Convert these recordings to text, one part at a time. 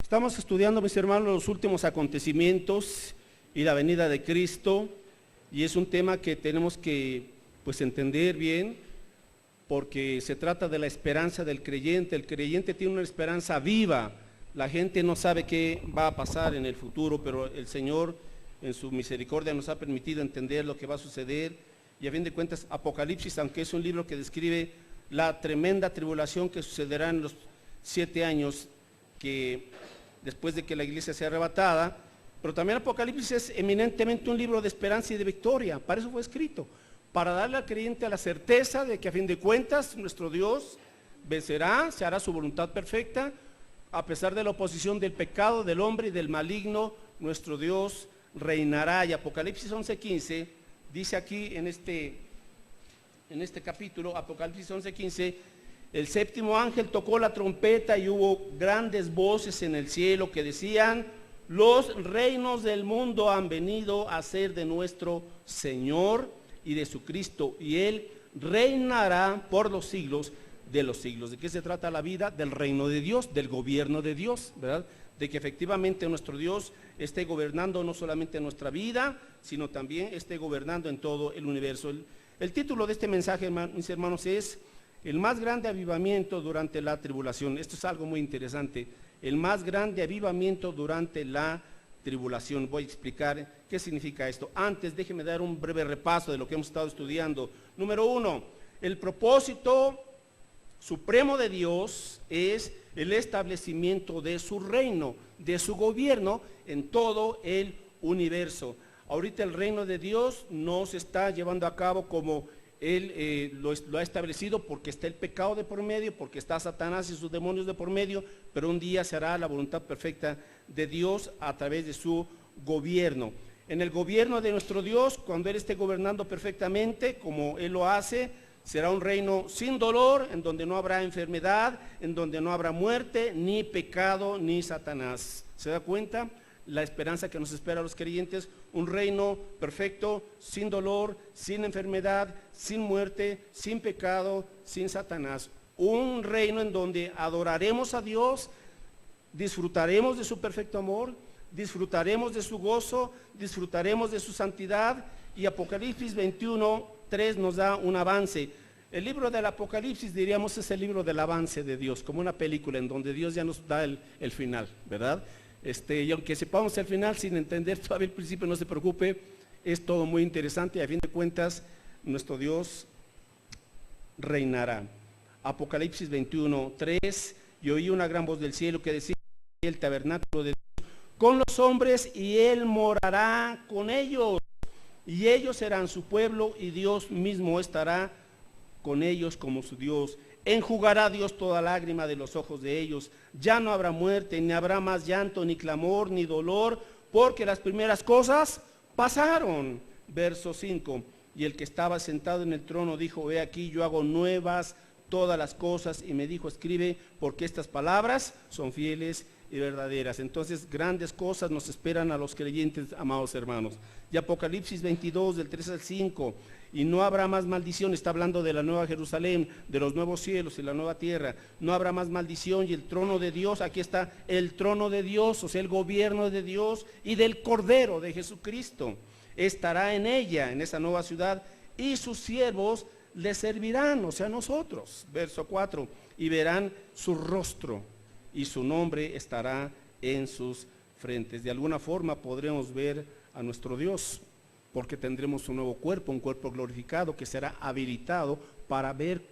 Estamos estudiando, mis hermanos, los últimos acontecimientos y la venida de Cristo, y es un tema que tenemos que entender bien, porque se trata de la esperanza del creyente. El creyente tiene una esperanza viva. La gente no sabe qué va a pasar en el futuro, pero el Señor en su misericordia nos ha permitido entender lo que va a suceder, y a fin de cuentas Apocalipsis, aunque es un libro que describe la tremenda tribulación que sucederá en los 7 años que después de que la iglesia sea arrebatada, pero también Apocalipsis es eminentemente un libro de esperanza y de victoria. Para eso fue escrito, para darle al creyente la certeza de que a fin de cuentas nuestro Dios vencerá, se hará su voluntad perfecta, a pesar de la oposición del pecado, del hombre y del maligno. Nuestro Dios reinará. Y Apocalipsis 11:15 dice aquí en este capítulo, Apocalipsis 11:15, el séptimo ángel tocó la trompeta y hubo grandes voces en el cielo que decían: los reinos del mundo han venido a ser de nuestro Señor y de su Cristo, y Él reinará por los siglos de los siglos. ¿De qué se trata la vida? Del reino de Dios, del gobierno de Dios, ¿verdad? De que efectivamente nuestro Dios esté gobernando no solamente en nuestra vida, sino también esté gobernando en todo el universo. El título de este mensaje, mis hermanos, es el más grande avivamiento durante la tribulación. Esto es algo muy interesante, el más grande avivamiento durante la tribulación. Voy a explicar qué significa esto. Antes, déjeme dar un breve repaso de lo que hemos estado estudiando. Número 1, el propósito supremo de Dios es el establecimiento de su reino, de su gobierno en todo el universo. Ahorita el reino de Dios no se está llevando a cabo como Él lo ha establecido, porque está el pecado de por medio, porque está Satanás y sus demonios de por medio, pero un día se hará la voluntad perfecta de Dios a través de su gobierno. En el gobierno de nuestro Dios, cuando Él esté gobernando perfectamente, como Él lo hace, será un reino sin dolor, en donde no habrá enfermedad, en donde no habrá muerte, ni pecado, ni Satanás. ¿Se da cuenta? La esperanza que nos espera a los creyentes, un reino perfecto, sin dolor, sin enfermedad, sin muerte, sin pecado, sin Satanás. Un reino en donde adoraremos a Dios, disfrutaremos de su perfecto amor, disfrutaremos de su gozo, disfrutaremos de su santidad. Y Apocalipsis 21:3 nos da un avance. El libro del Apocalipsis, diríamos, es el libro del avance de Dios, como una película en donde Dios ya nos da el final, ¿verdad? Y aunque sepamos el final sin entender todavía el principio, no se preocupe, es todo muy interesante, y a fin de cuentas nuestro Dios reinará. Apocalipsis 21:3, y oí una gran voz del cielo que decía: el tabernáculo de Dios con los hombres, y Él morará con ellos, y ellos serán su pueblo, y Dios mismo estará con ellos como su Dios. Enjugará Dios toda lágrima de los ojos de ellos. Ya no habrá muerte, ni habrá más llanto, ni clamor, ni dolor, porque las primeras cosas pasaron. Verso 5, y el que estaba sentado en el trono dijo: he aquí, yo hago nuevas todas las cosas, y me dijo: escribe, porque estas palabras son fieles y verdaderas. Entonces, grandes cosas nos esperan a los creyentes, amados hermanos. Y Apocalipsis 22, del 3 al 5, y no habrá más maldición. Está hablando de la nueva Jerusalén, de los nuevos cielos y la nueva tierra. No habrá más maldición, y el trono de Dios, aquí está el trono de Dios, o sea, el gobierno de Dios y del Cordero de Jesucristo, estará en ella, en esa nueva ciudad, y sus siervos le servirán, o sea, nosotros. Verso 4, y verán su rostro, y su nombre estará en sus frentes. De alguna forma podremos ver a nuestro Dios, porque tendremos un nuevo cuerpo, un cuerpo glorificado que será habilitado para ver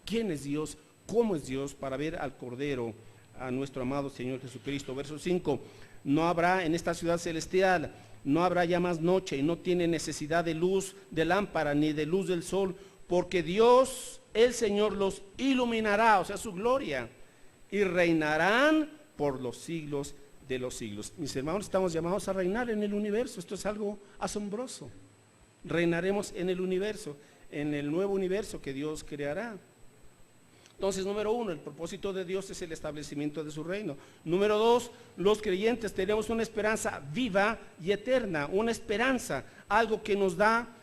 quién es Dios, cómo es Dios, para ver al Cordero, a nuestro amado Señor Jesucristo. Verso 5, no habrá en esta ciudad celestial, no habrá ya más noche, y no tiene necesidad de luz de lámpara ni de luz del sol, porque Dios, el Señor, los iluminará, o sea, su gloria, y reinarán por los siglos de los siglos. Mis hermanos, estamos llamados a reinar en el universo. Esto es algo asombroso. Reinaremos en el universo, en el nuevo universo que Dios creará. Entonces, número 1, el propósito de Dios es el establecimiento de su reino. Número 2, los creyentes tenemos una esperanza viva y eterna, una esperanza, algo que nos da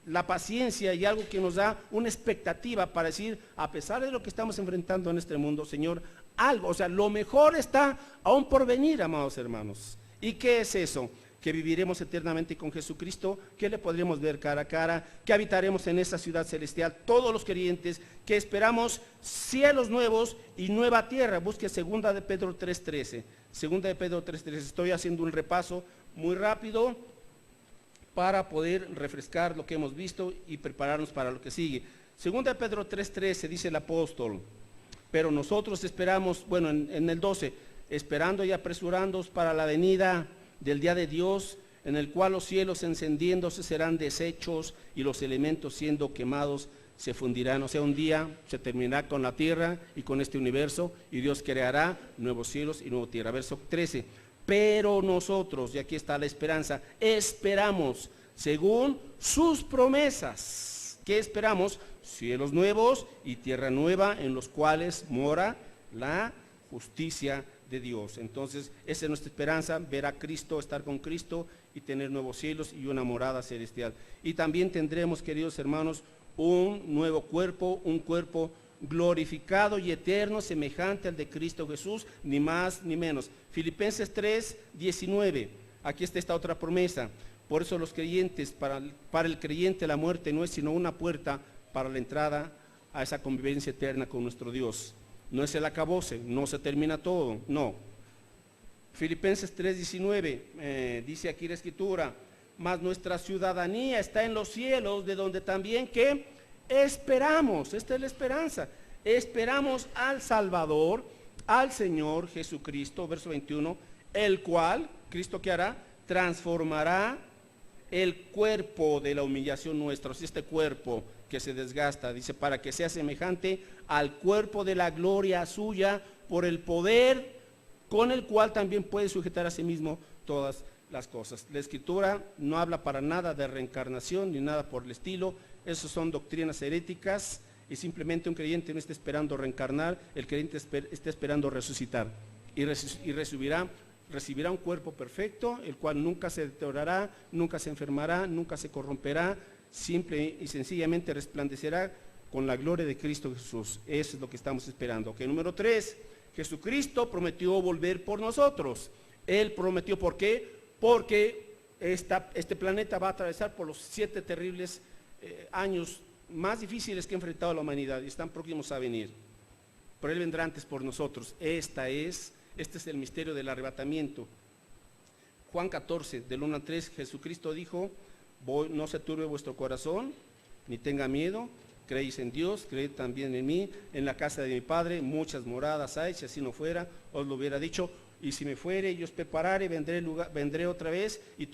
la paciencia y algo que nos da una expectativa para decir, a pesar de lo que estamos enfrentando en este mundo, Señor, algo, o sea, lo mejor está aún por venir, amados hermanos. ¿Y qué es eso? Que viviremos eternamente con Jesucristo, que le podremos ver cara a cara, que habitaremos en esa ciudad celestial, todos los creyentes, que esperamos cielos nuevos y nueva tierra. Busque 2 de Pedro 3:13. 2 de Pedro 3:13. Estoy haciendo un repaso muy rápido para poder refrescar lo que hemos visto y prepararnos para lo que sigue. 2 de Pedro 3:13 dice el apóstol, pero nosotros esperamos, bueno, en el 12, esperando y apresurándonos para la venida del día de Dios, en el cual los cielos encendiéndose serán deshechos y los elementos siendo quemados se fundirán. O sea, un día se terminará con la tierra y con este universo y Dios creará nuevos cielos y nueva tierra. Verso 13, pero nosotros, y aquí está la esperanza, esperamos según sus promesas. ¿Qué esperamos? Cielos nuevos y tierra nueva en los cuales mora la justicia de Dios. Entonces, esa es nuestra esperanza, ver a Cristo, estar con Cristo y tener nuevos cielos y una morada celestial. Y también tendremos, queridos hermanos, un nuevo cuerpo, un cuerpo glorificado y eterno, semejante al de Cristo Jesús, ni más ni menos. Filipenses 3:19, aquí está esta otra promesa. Por eso los creyentes, para el creyente la muerte no es sino una puerta para la entrada a esa convivencia eterna con nuestro Dios. No es el acabose, no se termina todo, no. Filipenses 3:19, dice aquí la escritura, mas nuestra ciudadanía está en los cielos, de donde también que esperamos, esta es la esperanza, esperamos al Salvador, al Señor Jesucristo, verso 21, el cual, Cristo ¿qué hará? Transformará el cuerpo de la humillación nuestra, o sea, este cuerpo que se desgasta, dice, para que sea semejante al cuerpo de la gloria suya, por el poder con el cual también puede sujetar a sí mismo todas las cosas. La escritura no habla para nada de reencarnación ni nada por el estilo, esas son doctrinas heréticas y simplemente un creyente no está esperando reencarnar, el creyente está esperando resucitar y recibirá un cuerpo perfecto, el cual nunca se deteriorará, nunca se enfermará, nunca se corromperá, simple y sencillamente resplandecerá con la gloria de Cristo Jesús. Eso es lo que estamos esperando. Ok, número 3, Jesucristo prometió volver por nosotros. Él prometió, ¿por qué? Porque este planeta va a atravesar por los 7 terribles años más difíciles que ha enfrentado la humanidad y están próximos a venir. Pero Él vendrá antes por nosotros. Este es el misterio del arrebatamiento. Juan 14, del 1 al 3, Jesucristo dijo, no se turbe vuestro corazón, ni tenga miedo, creéis en Dios, creed también en mí, en la casa de mi Padre muchas moradas hay, si así no fuera, os lo hubiera dicho, y si me fuere, yo os prepararé, vendré otra vez y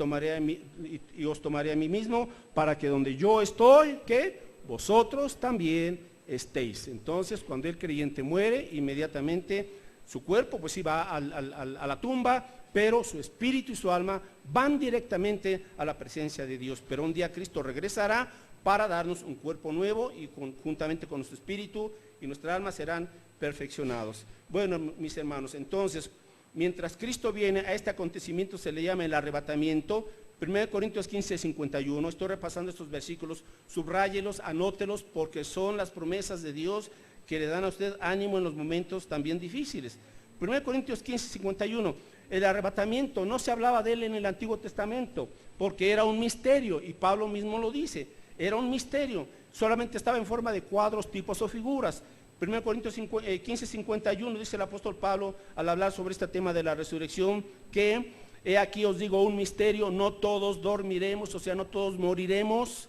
os tomaré a mí mismo, para que donde yo estoy, ¿qué? Vosotros también estéis. Entonces, cuando el creyente muere, inmediatamente su cuerpo pues sí va a la tumba, pero su espíritu y su alma van directamente a la presencia de Dios. Pero un día Cristo regresará para darnos un cuerpo nuevo y juntamente con nuestro espíritu y nuestra alma serán perfeccionados. Bueno, mis hermanos, entonces, mientras Cristo viene, a este acontecimiento se le llama el arrebatamiento. 1 Corintios 15:51, estoy repasando estos versículos, subráyelos, anótelos, porque son las promesas de Dios que le dan a usted ánimo en los momentos también difíciles. 1 Corintios 15:51, el arrebatamiento, no se hablaba de él en el Antiguo Testamento, porque era un misterio, y Pablo mismo lo dice, era un misterio, solamente estaba en forma de cuadros, tipos o figuras. 1 Corintios 15:51 dice el apóstol Pablo, al hablar sobre este tema de la resurrección, que he aquí os digo un misterio, no todos dormiremos, o sea, no todos moriremos,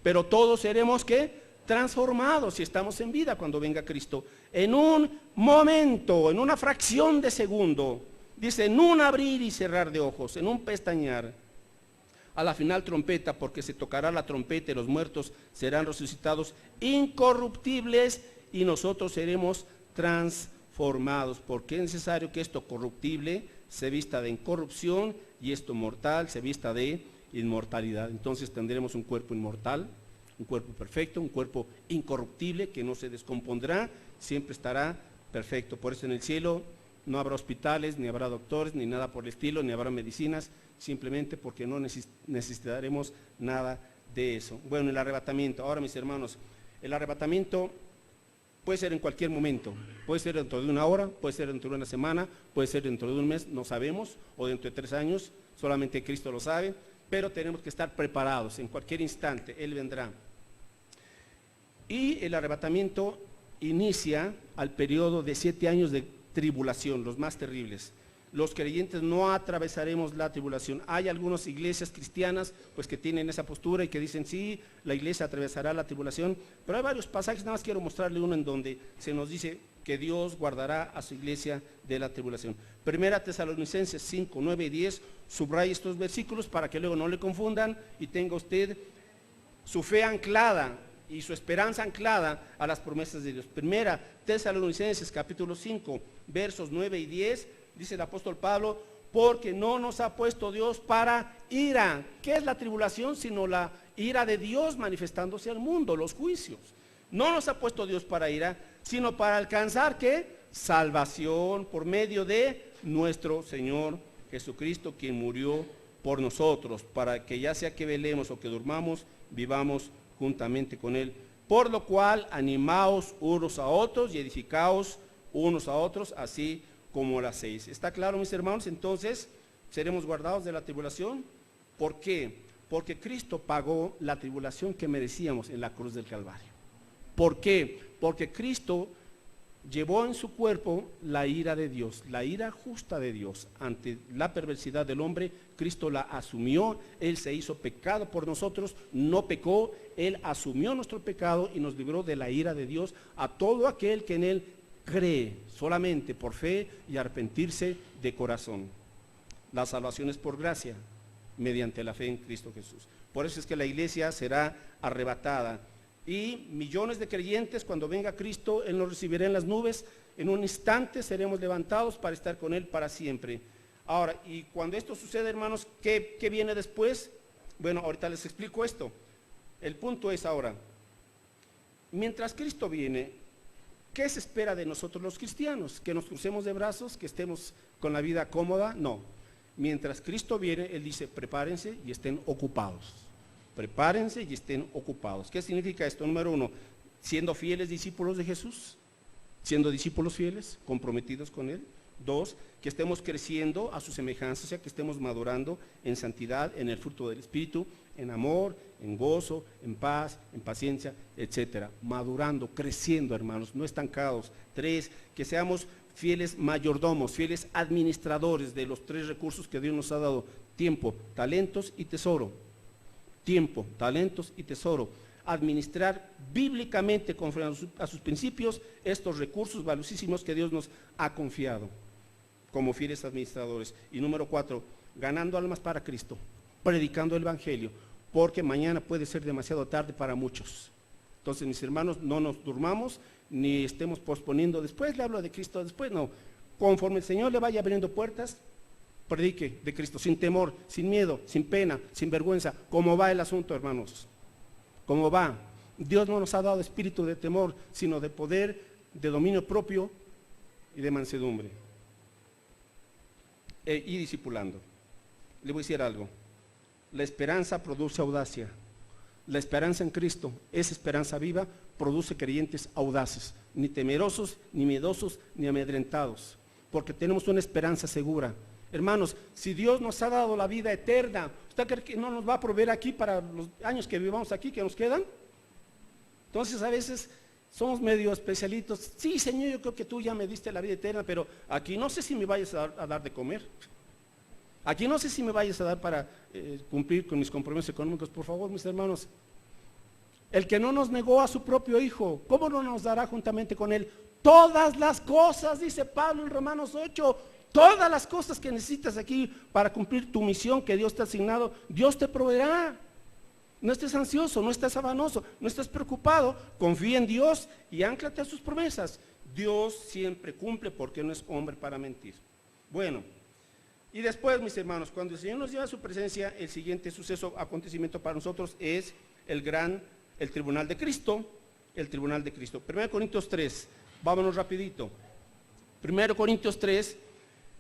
pero todos seremos, ¿qué? Transformados si estamos en vida cuando venga Cristo. En un momento, en una fracción de segundo, dice, en un abrir y cerrar de ojos, en un pestañear, a la final trompeta, porque se tocará la trompeta y los muertos serán resucitados incorruptibles y nosotros seremos transformados, porque es necesario que esto corruptible se vista de incorrupción y esto mortal se vista de inmortalidad. Entonces tendremos un cuerpo inmortal, un cuerpo perfecto, un cuerpo incorruptible que no se descompondrá, siempre estará perfecto. Por eso en el cielo no habrá hospitales, ni habrá doctores, ni nada por el estilo, ni habrá medicinas, simplemente porque no necesitaremos nada de eso. Bueno, el arrebatamiento. Ahora, mis hermanos, el arrebatamiento puede ser en cualquier momento. Puede ser dentro de una hora, puede ser dentro de una semana, puede ser dentro de un mes, no sabemos, o dentro de 3 años, solamente Cristo lo sabe, pero tenemos que estar preparados. En cualquier instante Él vendrá. Y el arrebatamiento inicia al periodo de 7 años de tribulación, los más terribles. Los creyentes no atravesaremos la tribulación. Hay algunas iglesias cristianas pues que tienen esa postura y que dicen sí, la iglesia atravesará la tribulación, pero hay varios pasajes, nada más quiero mostrarle uno en donde se nos dice que Dios guardará a su iglesia de la tribulación. Primera Tesalonicenses 5, 9 y 10, subraya estos versículos para que luego no le confundan y tenga usted su fe anclada y su esperanza anclada a las promesas de Dios. Primera Tesalonicenses capítulo 5, versos 9 y 10, dice el apóstol Pablo, porque no nos ha puesto Dios para ira. ¿Qué es la tribulación? Sino la ira de Dios manifestándose al mundo, los juicios. No nos ha puesto Dios para ira, sino para alcanzar, ¿qué? Salvación por medio de nuestro Señor Jesucristo, quien murió por nosotros, para que ya sea que velemos o que durmamos, vivamos juntamente con Él. Por lo cual, animaos unos a otros y edificaos unos a otros, así como las 6. ¿Está claro, mis hermanos? Entonces, seremos guardados de la tribulación. ¿Por qué? Porque Cristo pagó la tribulación que merecíamos en la cruz del Calvario. ¿Por qué? Porque Cristo llevó en su cuerpo la ira de Dios, la ira justa de Dios ante la perversidad del hombre. Cristo la asumió, Él se hizo pecado por nosotros, no pecó, Él asumió nuestro pecado y nos libró de la ira de Dios a todo aquel que en Él cree, solamente por fe y arrepentirse de corazón. La salvación es por gracia, mediante la fe en Cristo Jesús. Por eso es que la iglesia será arrebatada. Y millones de creyentes, cuando venga Cristo, Él nos recibirá en las nubes. En un instante seremos levantados para estar con Él para siempre. Ahora, y cuando esto sucede, hermanos, ¿qué viene después? Bueno, ahorita les explico esto. El punto es ahora, mientras Cristo viene, ¿qué se espera de nosotros los cristianos? ¿Que nos crucemos de brazos? ¿Que estemos con la vida cómoda? No. Mientras Cristo viene, Él dice, prepárense y estén ocupados. Prepárense y estén ocupados. ¿Qué significa esto? Número 1, siendo fieles discípulos de Jesús, siendo discípulos fieles, comprometidos con Él. 2, que estemos creciendo a su semejanza, o sea, que estemos madurando en santidad, en el fruto del Espíritu, en amor, en gozo, en paz, en paciencia, etcétera. Madurando, creciendo, hermanos, no estancados. 3, que seamos fieles mayordomos, fieles administradores de los 3 recursos que Dios nos ha dado: tiempo, talentos y tesoro. Tiempo, talentos y tesoro. Administrar bíblicamente conforme a sus principios estos recursos valiosísimos que Dios nos ha confiado como fieles administradores. Y número 4, ganando almas para Cristo, predicando el Evangelio, porque mañana puede ser demasiado tarde para muchos. Entonces, mis hermanos, no nos durmamos ni estemos posponiendo. Después le hablo de Cristo, después no. Conforme el Señor le vaya abriendo puertas, predique de Cristo, sin temor, sin miedo, sin pena, sin vergüenza. ¿Cómo va el asunto, hermanos? ¿Cómo va? Dios no nos ha dado espíritu de temor, sino de poder, de dominio propio y de mansedumbre. Y discipulando. Le voy a decir algo. La esperanza produce audacia. La esperanza en Cristo, esa esperanza viva, produce creyentes audaces, ni temerosos, ni miedosos, ni amedrentados, porque tenemos una esperanza segura. Hermanos, si Dios nos ha dado la vida eterna, ¿usted cree que no nos va a proveer aquí para los años que vivamos aquí, que nos quedan? Entonces a veces somos medio especialitos. Sí, Señor, yo creo que tú ya me diste la vida eterna, pero aquí no sé si me vayas a dar de comer. Aquí no sé si me vayas a dar para cumplir con mis compromisos económicos. Por favor, mis hermanos, el que no nos negó a su propio Hijo, ¿cómo no nos dará juntamente con Él todas las cosas? Dice Pablo en Romanos 8, todas las cosas que necesitas aquí para cumplir tu misión que Dios te ha asignado, Dios te proveerá. No estés ansioso, no estés afanoso, no estés preocupado, confía en Dios y ánclate a sus promesas. Dios siempre cumple porque no es hombre para mentir. Bueno, y después, mis hermanos, cuando el Señor nos lleva a su presencia, el siguiente suceso, acontecimiento para nosotros es el tribunal de Cristo, el tribunal de Cristo. 1 Corintios 3, vámonos rapidito. 1 Corintios 3,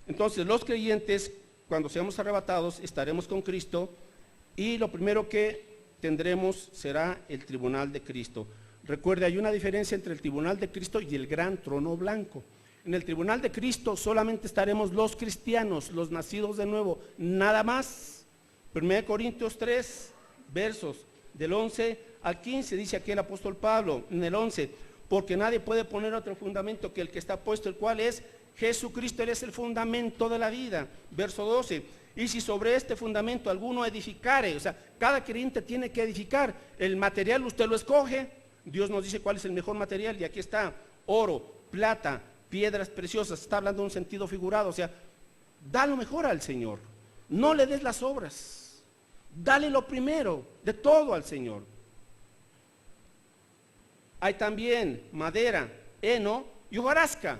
entonces los creyentes, cuando seamos arrebatados, estaremos con Cristo, y lo primero que tendremos será el tribunal de Cristo. Recuerde, hay una diferencia entre el tribunal de Cristo y el gran trono blanco. En el tribunal de Cristo solamente estaremos los cristianos, los nacidos de nuevo, nada más. 1 Corintios 3, versos del 11 al 15, dice aquí el apóstol Pablo, en el 11, porque nadie puede poner otro fundamento que el que está puesto, el cual es Jesucristo. Él es el fundamento de la vida. Verso 12, y si sobre este fundamento alguno edificare, o sea, cada creyente tiene que edificar, el material usted lo escoge, Dios nos dice cuál es el mejor material, y aquí está, oro, plata, piedras preciosas, está hablando en un sentido figurado, o sea, da lo mejor al Señor, no le des las obras, dale lo primero, de todo al Señor. Hay también madera, heno y hojarasca,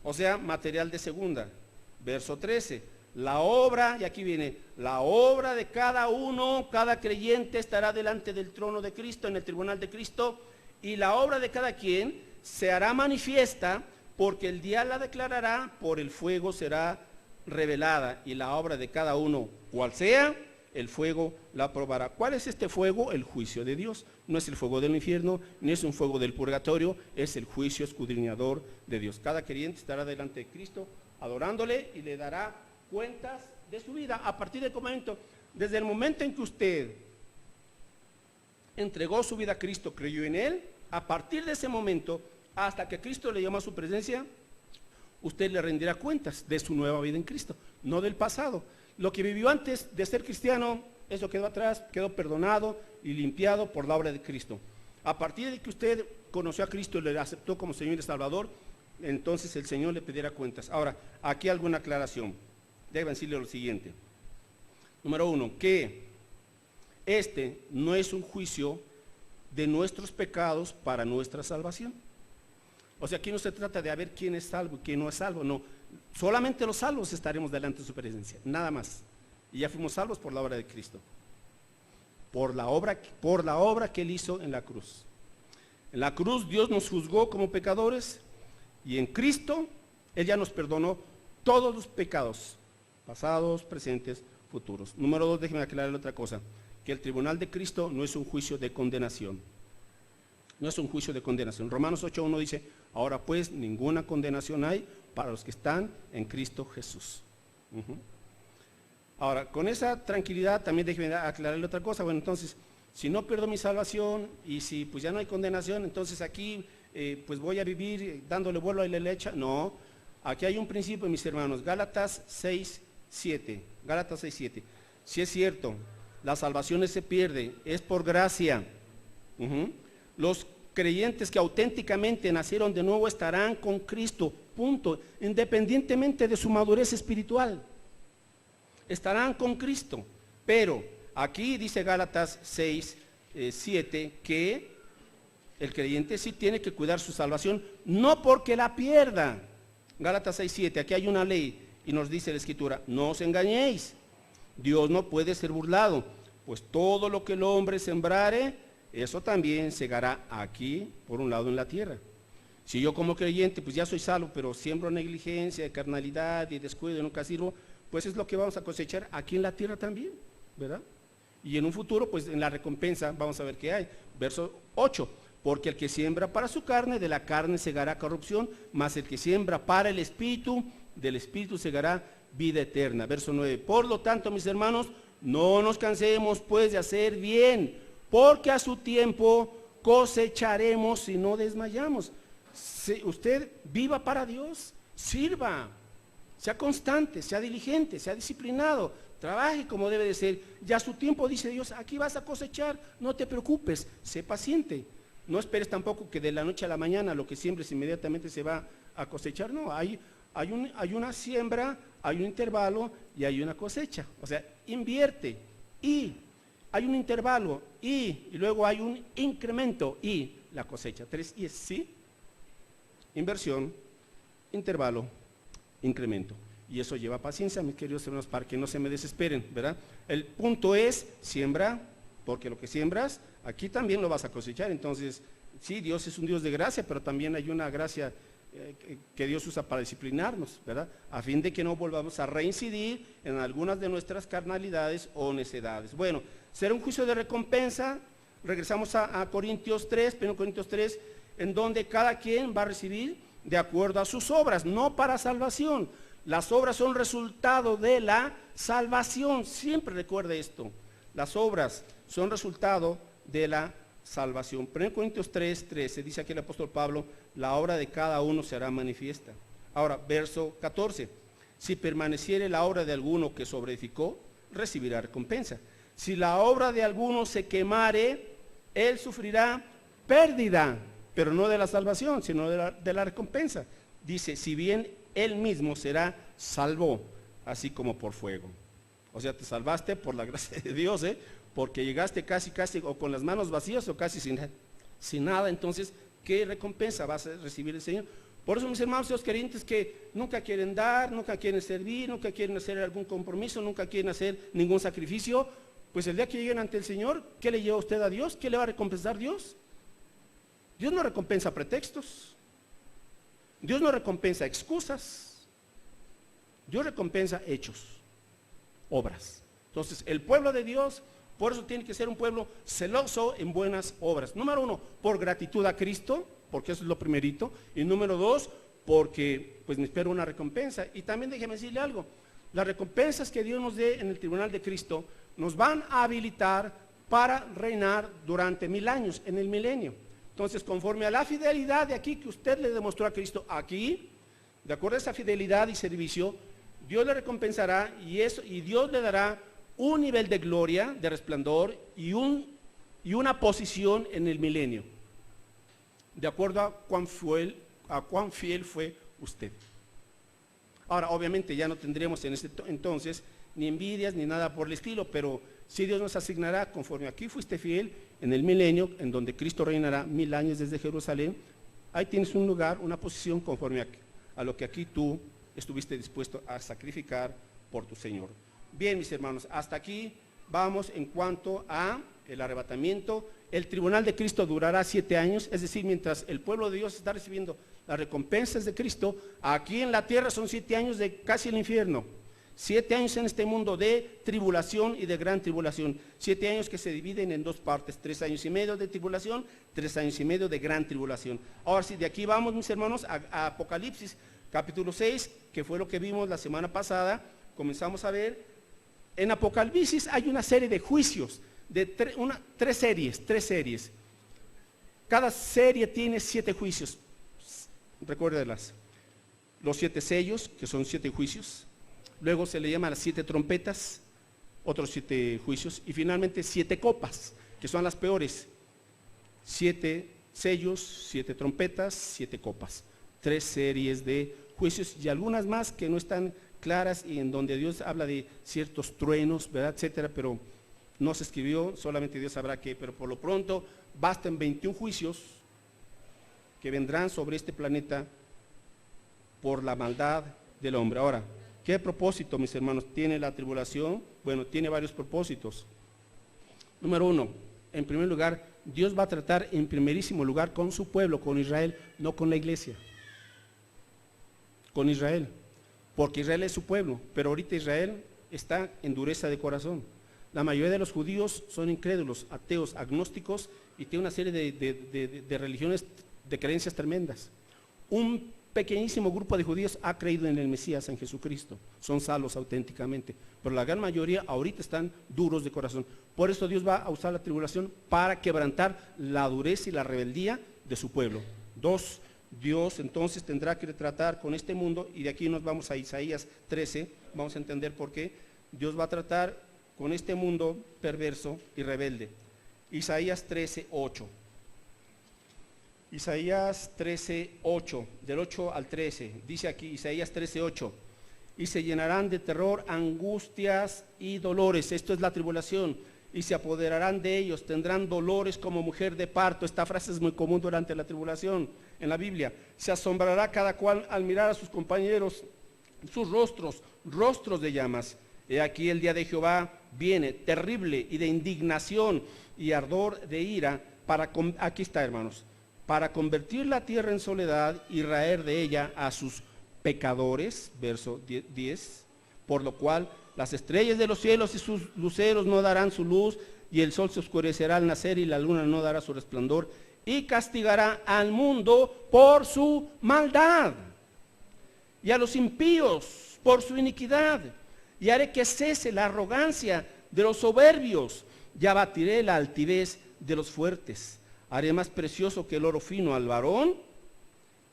o sea, material de segunda. Verso 13, la obra, y aquí viene, la obra de cada uno, cada creyente estará delante del trono de Cristo, en el tribunal de Cristo, y la obra de cada quien se hará manifiesta, porque el día la declarará, por el fuego será revelada, y la obra de cada uno, cual sea, el fuego la probará. ¿Cuál es este fuego? El juicio de Dios. No es el fuego del infierno, ni es un fuego del purgatorio, es el juicio escudriñador de Dios. Cada creyente estará delante de Cristo, adorándole, y le dará cuentas de su vida. A partir del momento, desde el momento en que usted entregó su vida a Cristo, creyó en Él, a partir de ese momento, hasta que Cristo le llamó a su presencia, usted le rendirá cuentas de su nueva vida en Cristo, no del pasado. Lo que vivió antes de ser cristiano, eso quedó atrás, quedó perdonado y limpiado por la obra de Cristo. A partir de que usted conoció a Cristo y le aceptó como Señor y Salvador, entonces el Señor le pedirá cuentas. Ahora, aquí alguna aclaración. Debo decirle lo siguiente. Número 1, que este no es un juicio de nuestros pecados para nuestra salvación. O sea, aquí no se trata de ver quién es salvo y quién no es salvo, no. Solamente los salvos estaremos delante de su presencia, nada más. Y ya fuimos salvos por la obra de Cristo. Por la obra que Él hizo en la cruz. En la cruz Dios nos juzgó como pecadores, y en Cristo Él ya nos perdonó todos los pecados, pasados, presentes, futuros. Número 2, déjeme aclararle otra cosa, que el tribunal de Cristo no es un juicio de condenación. No es un juicio de condenación. Romanos 8:1 dice, ahora pues ninguna condenación hay para los que están en Cristo Jesús. Ahora, con esa tranquilidad también déjeme aclararle otra cosa. Bueno, entonces, si no pierdo mi salvación y si pues ya no hay condenación, entonces aquí pues voy a vivir dándole vuelo a la leche. No, aquí hay un principio, mis hermanos, Gálatas 6:7. Gálatas 6:7. Si es cierto, la salvación se pierde, es por gracia. Los creyentes que auténticamente nacieron de nuevo estarán con Cristo, punto, independientemente de su madurez espiritual. Estarán con Cristo. Pero aquí dice Gálatas 6:7 que el creyente sí tiene que cuidar su salvación, no porque la pierda. Gálatas 6:7, aquí hay una ley y nos dice la Escritura, no os engañéis, Dios no puede ser burlado, pues todo lo que el hombre sembrare, eso también segará aquí, por un lado en la tierra. Si yo como creyente, pues ya soy salvo, pero siembro negligencia, carnalidad y descuido y nunca sirvo, pues es lo que vamos a cosechar aquí en la tierra también, ¿verdad? Y en un futuro, pues en la recompensa vamos a ver qué hay. Verso 8, porque el que siembra para su carne, de la carne segará corrupción, mas el que siembra para el Espíritu, del Espíritu segará vida eterna. Verso 9, por lo tanto, mis hermanos, no nos cansemos pues de hacer bien, porque a su tiempo cosecharemos si no desmayamos. Si usted viva para Dios, sirva, sea constante, sea diligente, sea disciplinado, trabaje como debe de ser. Ya a su tiempo, dice Dios, aquí vas a cosechar, no te preocupes, sé paciente. No esperes tampoco que de la noche a la mañana lo que siembres inmediatamente se va a cosechar. No, hay una siembra, hay un intervalo y hay una cosecha. O sea, invierte y hay un intervalo y luego hay un incremento y la cosecha. 3 y es sí, inversión, intervalo, incremento. Y eso lleva paciencia, mis queridos hermanos, para que no se me desesperen, ¿verdad? El punto es, siembra, porque lo que siembras, aquí también lo vas a cosechar. Entonces, sí, Dios es un Dios de gracia, pero también hay una gracia que Dios usa para disciplinarnos, ¿verdad? A fin de que no volvamos a reincidir en algunas de nuestras carnalidades o necedades. Bueno, será un juicio de recompensa. Regresamos a Corintios 3, 1 Corintios 3, en donde cada quien va a recibir de acuerdo a sus obras, no para salvación. Las obras son resultado de la salvación. Siempre recuerde esto. Las obras son resultado de la salvación. 1 Corintios 3, 13, dice aquí el apóstol Pablo, la obra de cada uno será manifiesta. Ahora, verso 14, si permaneciere la obra de alguno que sobreedificó, recibirá recompensa. Si la obra de alguno se quemare, él sufrirá pérdida, pero no de la salvación, sino de la recompensa. Dice, si bien él mismo será salvo, así como por fuego. O sea, te salvaste por la gracia de Dios, porque llegaste casi o con las manos vacías o casi sin nada. Entonces, ¿qué recompensa vas a recibir el Señor? Por eso, mis hermanos, los creyentes que nunca quieren dar, nunca quieren servir, nunca quieren hacer algún compromiso, nunca quieren hacer ningún sacrificio, pues el día que lleguen ante el Señor, ¿qué le lleva usted a Dios? ¿Qué le va a recompensar Dios? Dios no recompensa pretextos. Dios no recompensa excusas. Dios recompensa hechos, obras. Entonces, el pueblo de Dios, por eso tiene que ser un pueblo celoso en buenas obras. Número 1, por gratitud a Cristo, porque eso es lo primerito. Y número 2, porque pues me espero una recompensa. Y también déjeme decirle algo, las recompensas que Dios nos dé en el tribunal de Cristo nos van a habilitar para reinar durante 1000 años, en el milenio. Entonces, conforme a la fidelidad de aquí que usted le demostró a Cristo aquí, de acuerdo a esa fidelidad y servicio, Dios le recompensará y Dios le dará un nivel de gloria, de resplandor y una posición en el milenio, de acuerdo a cuán fiel fue usted. Ahora, obviamente ya no tendremos en ese entonces ni envidias ni nada por el estilo, pero sí Dios nos asignará, conforme aquí fuiste fiel, en el milenio, en donde Cristo reinará 1000 años desde Jerusalén, ahí tienes un lugar, una posición conforme a lo que aquí tú estuviste dispuesto a sacrificar por tu Señor. Bien, mis hermanos, hasta aquí vamos en cuanto a el arrebatamiento. El tribunal de Cristo durará 7 años, es decir, mientras el pueblo de Dios está recibiendo las recompensas de Cristo, aquí en la tierra son 7 años de casi el infierno. 7 años en este mundo de tribulación y de gran tribulación. 7 años que se dividen en 2 partes, 3 años y medio de tribulación, 3 años y medio de gran tribulación. Ahora sí, de aquí vamos, mis hermanos, a Apocalipsis, capítulo 6, que fue lo que vimos la semana pasada. Comenzamos a ver, en Apocalipsis hay una serie de juicios, de 3 series. Cada serie tiene 7 juicios. Recuérdelas. Los 7 sellos, que son 7 juicios. Luego se le llama las 7 trompetas, otros 7 juicios, y finalmente 7 copas, que son las peores. 7 sellos, 7 trompetas, 7 copas. 3 series de juicios y algunas más que no están claras y en donde Dios habla de ciertos truenos, ¿verdad?, etcétera, pero no se escribió, solamente Dios sabrá qué, pero por lo pronto bastan 21 juicios que vendrán sobre este planeta por la maldad del hombre. Ahora, ¿qué propósito, mis hermanos, tiene la tribulación? Bueno, tiene varios propósitos. Número 1, en primer lugar, Dios va a tratar en primerísimo lugar con su pueblo, con Israel, no con la iglesia. Con Israel, porque Israel es su pueblo, pero ahorita Israel está en dureza de corazón. La mayoría de los judíos son incrédulos, ateos, agnósticos y tiene una serie de religiones, de creencias tremendas. Un pequeñísimo grupo de judíos ha creído en el Mesías, en Jesucristo, son salvos auténticamente, pero la gran mayoría ahorita están duros de corazón. Por eso Dios va a usar la tribulación para quebrantar la dureza y la rebeldía de su pueblo. 2, Dios entonces tendrá que tratar con este mundo, y de aquí nos vamos a Isaías 13, vamos a entender por qué Dios va a tratar con este mundo perverso y rebelde. Isaías 13, 8. Isaías 13, 8, del 8 al 13, dice aquí Isaías 13, 8, y se llenarán de terror, angustias y dolores, esto es la tribulación, y se apoderarán de ellos, tendrán dolores como mujer de parto. Esta frase es muy común durante la tribulación en la Biblia. Se asombrará cada cual al mirar a sus compañeros, sus rostros de llamas. He aquí el día de Jehová viene, terrible y de indignación y ardor de ira, aquí está, hermanos, para convertir la tierra en soledad y raer de ella a sus pecadores, verso 10, por lo cual las estrellas de los cielos y sus luceros no darán su luz, y el sol se oscurecerá al nacer y la luna no dará su resplandor, y castigará al mundo por su maldad, y a los impíos por su iniquidad, y haré que cese la arrogancia de los soberbios, y abatiré la altivez de los fuertes. Haré más precioso que el oro fino al varón,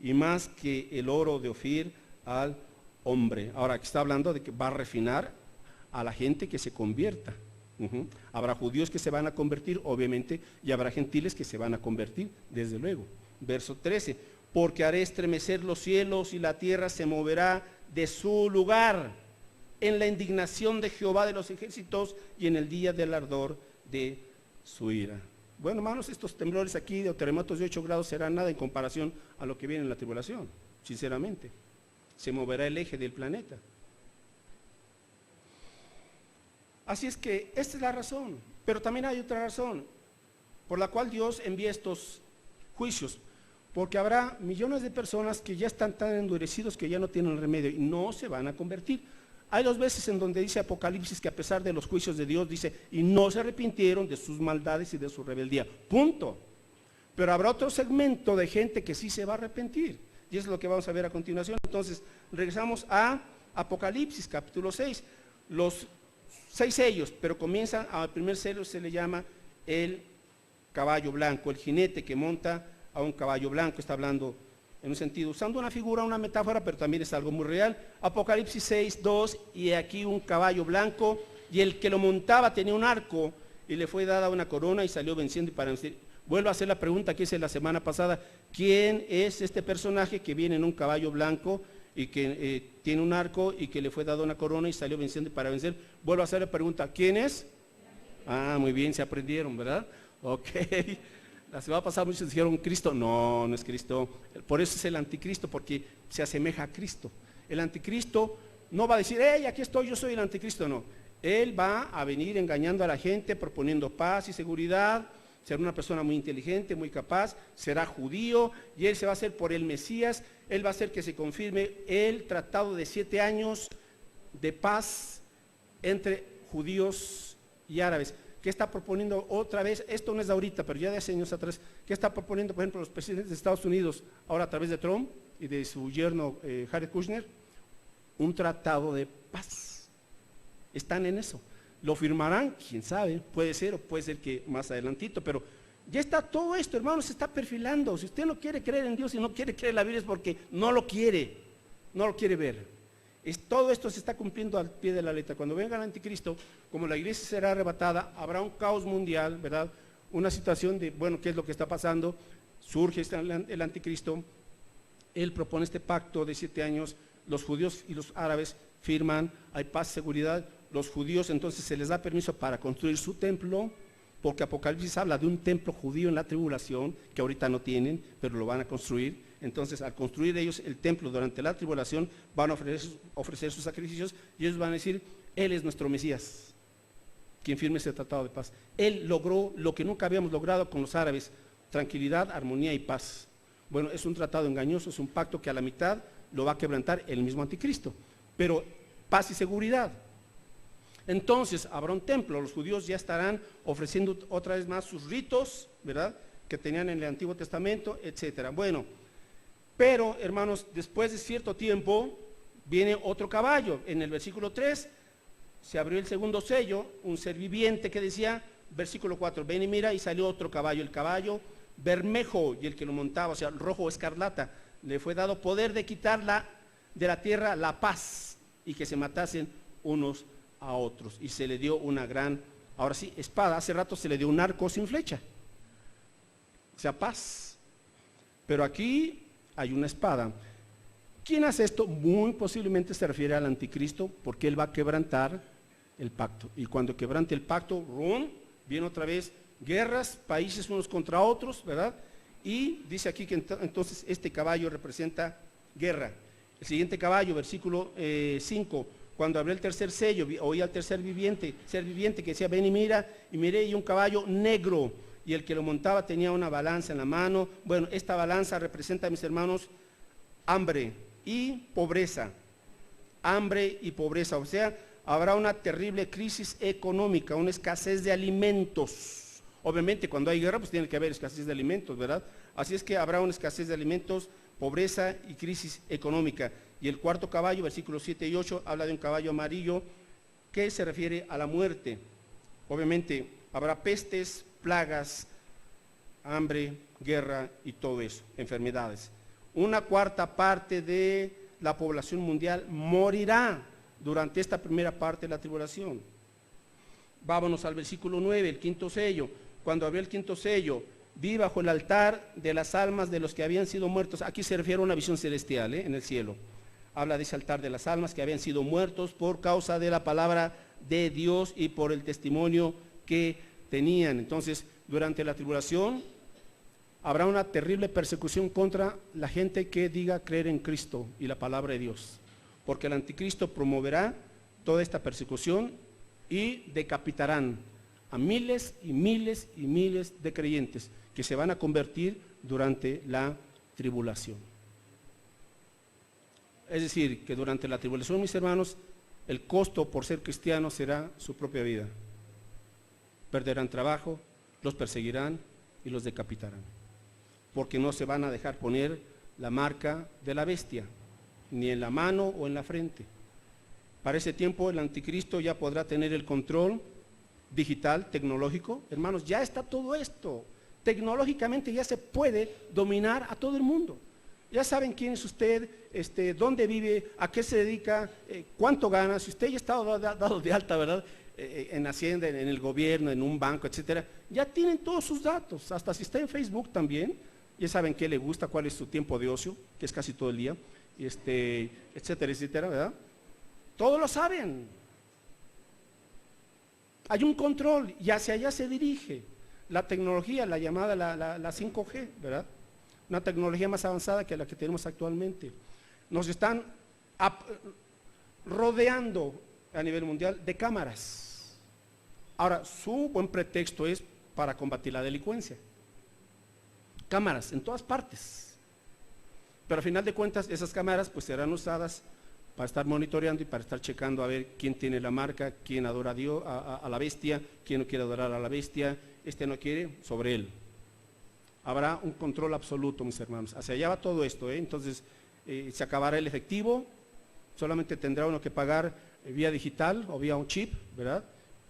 y más que el oro de Ofir al hombre. Ahora, aquí está hablando de que va a refinar a la gente que se convierta. Habrá judíos que se van a convertir, obviamente, y habrá gentiles que se van a convertir, desde luego. Verso 13, porque haré estremecer los cielos y la tierra se moverá de su lugar en la indignación de Jehová de los ejércitos y en el día del ardor de su ira. Bueno, hermanos, estos temblores aquí de terremotos de 8 grados serán nada en comparación a lo que viene en la tribulación, sinceramente. Se moverá el eje del planeta. Así es que esta es la razón, pero también hay otra razón por la cual Dios envía estos juicios, porque habrá millones de personas que ya están tan endurecidos que ya no tienen remedio y no se van a convertir. Hay 2 veces en donde dice Apocalipsis que a pesar de los juicios de Dios, dice, y no se arrepintieron de sus maldades y de su rebeldía, punto. Pero habrá otro segmento de gente que sí se va a arrepentir, y eso es lo que vamos a ver a continuación. Entonces, regresamos a Apocalipsis, capítulo 6, los 6 sellos, pero comienza, al primer sello se le llama el caballo blanco, el jinete que monta a un caballo blanco, está hablando en un sentido, usando una figura, una metáfora, pero también es algo muy real. Apocalipsis 6, 2, y aquí un caballo blanco, y el que lo montaba tenía un arco, y le fue dada una corona y salió venciendo y para vencer. Vuelvo a hacer la pregunta que hice la semana pasada, ¿quién es este personaje que viene en un caballo blanco y que tiene un arco y que le fue dada una corona y salió venciendo y para vencer? Vuelvo a hacer la pregunta, ¿quién es? Ah, muy bien, se aprendieron, ¿verdad? Ok. La semana pasada muchos dijeron Cristo. No, no es Cristo. Por eso es el anticristo, porque se asemeja a Cristo. El anticristo no va a decir, hey, aquí estoy, yo soy el anticristo. No, él va a venir engañando a la gente, proponiendo paz y seguridad. Será una persona muy inteligente, muy capaz, será judío, y él se va a hacer por el Mesías. Él va a hacer que se confirme el tratado de 7 años de paz entre judíos y árabes. ¿Qué está proponiendo otra vez? Esto no es de ahorita, pero ya de hace años atrás. ¿Qué está proponiendo, por ejemplo, los presidentes de Estados Unidos, ahora a través de Trump y de su yerno Jared Kushner? Un tratado de paz. Están en eso. ¿Lo firmarán? ¿Quién sabe? Puede ser o puede ser que más adelantito, pero ya está todo esto, hermanos, se está perfilando. Si usted no quiere creer en Dios y no quiere creer en la Biblia es porque no lo quiere ver. Todo esto se está cumpliendo al pie de la letra. Cuando venga el anticristo, como la iglesia será arrebatada, habrá un caos mundial, ¿verdad? Una situación de, bueno, ¿qué es lo que está pasando? Surge el anticristo, él propone este pacto de 7 años, los judíos y los árabes firman, hay paz, seguridad, los judíos entonces se les da permiso para construir su templo, porque Apocalipsis habla de un templo judío en la tribulación, que ahorita no tienen, pero lo van a construir. Entonces, al construir ellos el templo durante la tribulación, van a ofrecer sus sacrificios y ellos van a decir, Él es nuestro Mesías, quien firme ese tratado de paz. Él logró lo que nunca habíamos logrado con los árabes, tranquilidad, armonía y paz. Bueno, es un tratado engañoso, es un pacto que a la mitad lo va a quebrantar el mismo anticristo, pero paz y seguridad. Entonces, habrá un templo, los judíos ya estarán ofreciendo otra vez más sus ritos, ¿verdad?, que tenían en el Antiguo Testamento, etcétera. Bueno, pero, hermanos, después de cierto tiempo, viene otro caballo. En el versículo 3, se abrió el segundo sello, un ser viviente que decía, versículo 4, ven y mira, y salió otro caballo, el caballo bermejo, y el que lo montaba, o sea, rojo escarlata, le fue dado poder de quitar de la tierra la paz, y que se matasen unos a otros. Y se le dio una gran, ahora sí, espada. Hace rato se le dio un arco sin flecha, o sea, paz. Pero aquí hay una espada. ¿Quién hace esto? Muy posiblemente se refiere al anticristo, porque él va a quebrantar el pacto. Y cuando quebrante el pacto, viene otra vez guerras, países unos contra otros, ¿verdad? Y dice aquí que entonces este caballo representa guerra. El siguiente caballo, versículo 5, cuando abrió el tercer sello, oí al tercer ser viviente que decía, ven y mira, y miré, y un caballo negro, y el que lo montaba tenía una balanza en la mano. Bueno, esta balanza representa, mis hermanos, hambre y pobreza. Hambre y pobreza, o sea, habrá una terrible crisis económica, una escasez de alimentos. Obviamente cuando hay guerra pues tiene que haber escasez de alimentos, ¿verdad? Así es que habrá una escasez de alimentos, pobreza y crisis económica. Y el cuarto caballo, versículos 7 y 8, habla de un caballo amarillo que se refiere a la muerte. Obviamente habrá pestes, plagas, hambre, guerra y todo eso, enfermedades. Una cuarta parte de la población mundial morirá durante esta primera parte de la tribulación. Vámonos al versículo 9, el quinto sello. Cuando abrió el quinto sello, vi bajo el altar de las almas de los que habían sido muertos. Aquí se refiere a una visión celestial, en el cielo. Habla de ese altar de las almas que habían sido muertos por causa de la palabra de Dios y por el testimonio que tenían. Entonces, durante la tribulación habrá una terrible persecución contra la gente que diga creer en Cristo y la palabra de Dios, porque el anticristo promoverá toda esta persecución y decapitarán a miles y miles y miles de creyentes que se van a convertir durante la tribulación. Es decir, que durante la tribulación, mis hermanos, el costo por ser cristiano será su propia vida. Perderán trabajo, los perseguirán y los decapitarán, porque no se van a dejar poner la marca de la bestia, ni en la mano o en la frente. Para ese tiempo el anticristo ya podrá tener el control digital, tecnológico. Hermanos, ya está todo esto. Tecnológicamente ya se puede dominar a todo el mundo. Ya saben quién es usted, dónde vive, a qué se dedica, cuánto gana. Si usted ya está dado de alta, ¿verdad? En Hacienda, en el gobierno, en un banco, etcétera, ya tienen todos sus datos. Hasta si está en Facebook también, ya saben qué le gusta, cuál es su tiempo de ocio, que es casi todo el día, etcétera, etcétera, ¿verdad? Todos lo saben. Hay un control y hacia allá se dirige la tecnología, la llamada la 5G, ¿verdad? Una tecnología más avanzada que la que tenemos actualmente. Nos están rodeando a nivel mundial de cámaras. Ahora, su buen pretexto es para combatir la delincuencia. Cámaras en todas partes. Pero a final de cuentas, esas cámaras pues serán usadas para estar monitoreando y para estar checando a ver quién tiene la marca, quién adora a Dios, a la bestia, quién no quiere adorar a la bestia, no quiere, sobre él. Habrá un control absoluto, mis hermanos. Hacia allá va todo esto, Entonces, se acabará el efectivo, solamente tendrá uno que pagar vía digital o vía un chip, ¿verdad?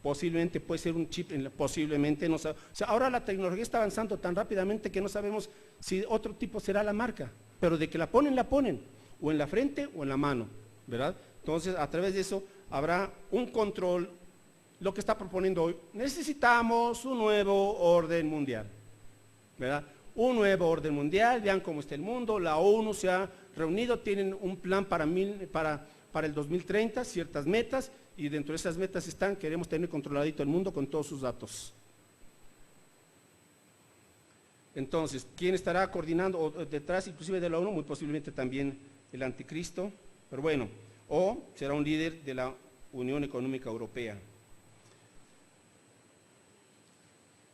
Posiblemente puede ser un chip, posiblemente no sabe. O sea, ahora la tecnología está avanzando tan rápidamente que no sabemos si otro tipo será la marca, pero de que la ponen, o en la frente o en la mano, ¿verdad? Entonces, a través de eso habrá un control. Lo que está proponiendo hoy, necesitamos un nuevo orden mundial, ¿verdad? Un nuevo orden mundial, vean cómo está el mundo, la ONU se ha reunido, tienen un plan para el 2030, ciertas metas, y dentro de esas metas queremos tener controladito el mundo con todos sus datos. Entonces, ¿quién estará coordinando o detrás inclusive de la ONU? Muy posiblemente también el anticristo, pero bueno, o será un líder de la Unión Económica Europea.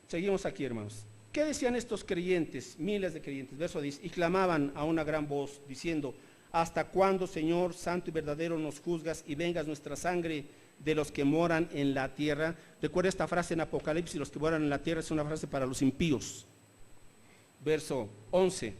Seguimos aquí, hermanos. ¿Qué decían estos creyentes, miles de creyentes? Verso 10, y clamaban a una gran voz, diciendo, ¿hasta cuándo, Señor, santo y verdadero, nos juzgas y vengas nuestra sangre de los que moran en la tierra? Recuerda esta frase en Apocalipsis, los que moran en la tierra, es una frase para los impíos. Verso 11,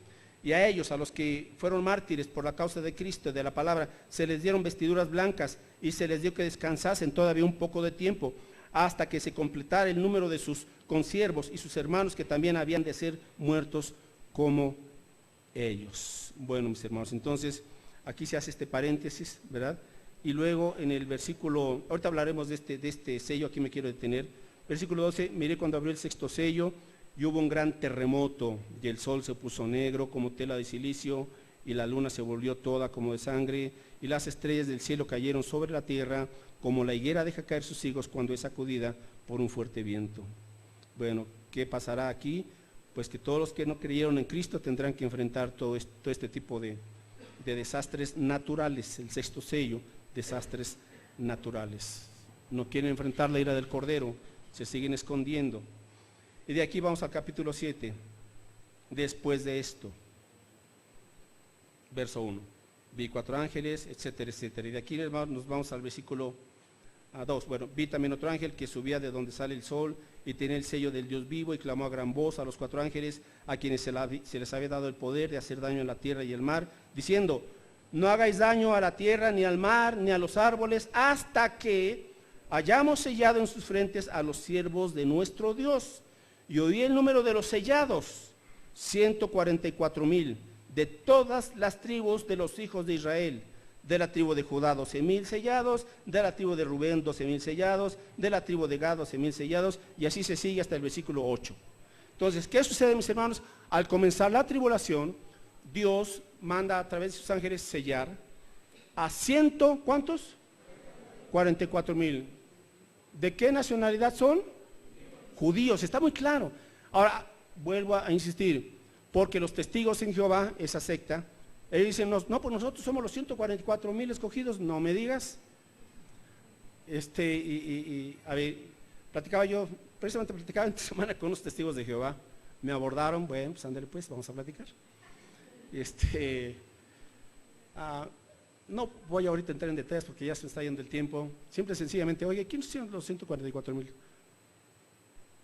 y a ellos, a los que fueron mártires por la causa de Cristo y de la palabra, se les dieron vestiduras blancas y se les dio que descansasen todavía un poco de tiempo, hasta que se completara el número de sus consiervos y sus hermanos que también habían de ser muertos como ellos. Bueno, mis hermanos, entonces aquí se hace este paréntesis, ¿verdad? Y luego en el versículo, ahorita hablaremos de este sello, aquí me quiero detener. Versículo 12, miré cuando abrió el sexto sello y hubo un gran terremoto y el sol se puso negro como tela de silicio y la luna se volvió toda como de sangre y las estrellas del cielo cayeron sobre la tierra como la higuera deja caer sus higos cuando es sacudida por un fuerte viento. Bueno, ¿qué pasará aquí? Pues que todos los que no creyeron en Cristo tendrán que enfrentar todo este tipo de desastres naturales, el sexto sello, desastres naturales. No quieren enfrentar la ira del Cordero, se siguen escondiendo. Y de aquí vamos al capítulo 7. Después de esto, verso 1. Vi 4 ángeles, etcétera, etcétera. Y de aquí nos vamos al versículo 2. Bueno, vi también otro ángel que subía de donde sale el sol y tenía el sello del Dios vivo y clamó a gran voz a los 4 ángeles a quienes se les había dado el poder de hacer daño en la tierra y el mar, diciendo: no hagáis daño a la tierra, ni al mar, ni a los árboles, hasta que hayamos sellado en sus frentes a los siervos de nuestro Dios. Y oí el número de los sellados, 144,000, de todas las tribus de los hijos de Israel. De la tribu de Judá 12,000 sellados, de la tribu de Rubén 12,000 sellados, de la tribu de Gad 12,000 sellados, y así se sigue hasta el versículo 8. Entonces, ¿qué sucede, mis hermanos? Al comenzar la tribulación, Dios manda a través de sus ángeles sellar a ¿cuántos? 44,000. ¿De qué nacionalidad son? Judíos, está muy claro. Ahora, vuelvo a insistir, porque los testigos en Jehová, esa secta, ellos dicen: no, pues nosotros somos los 144,000 escogidos. No me digas. A ver, precisamente platicaba esta semana con unos testigos de Jehová. Me abordaron, bueno, pues ándale pues, vamos a platicar. No voy ahorita a entrar en detalles porque ya se me está yendo el tiempo. Simple y sencillamente: oye, ¿quiénes son los 144,000?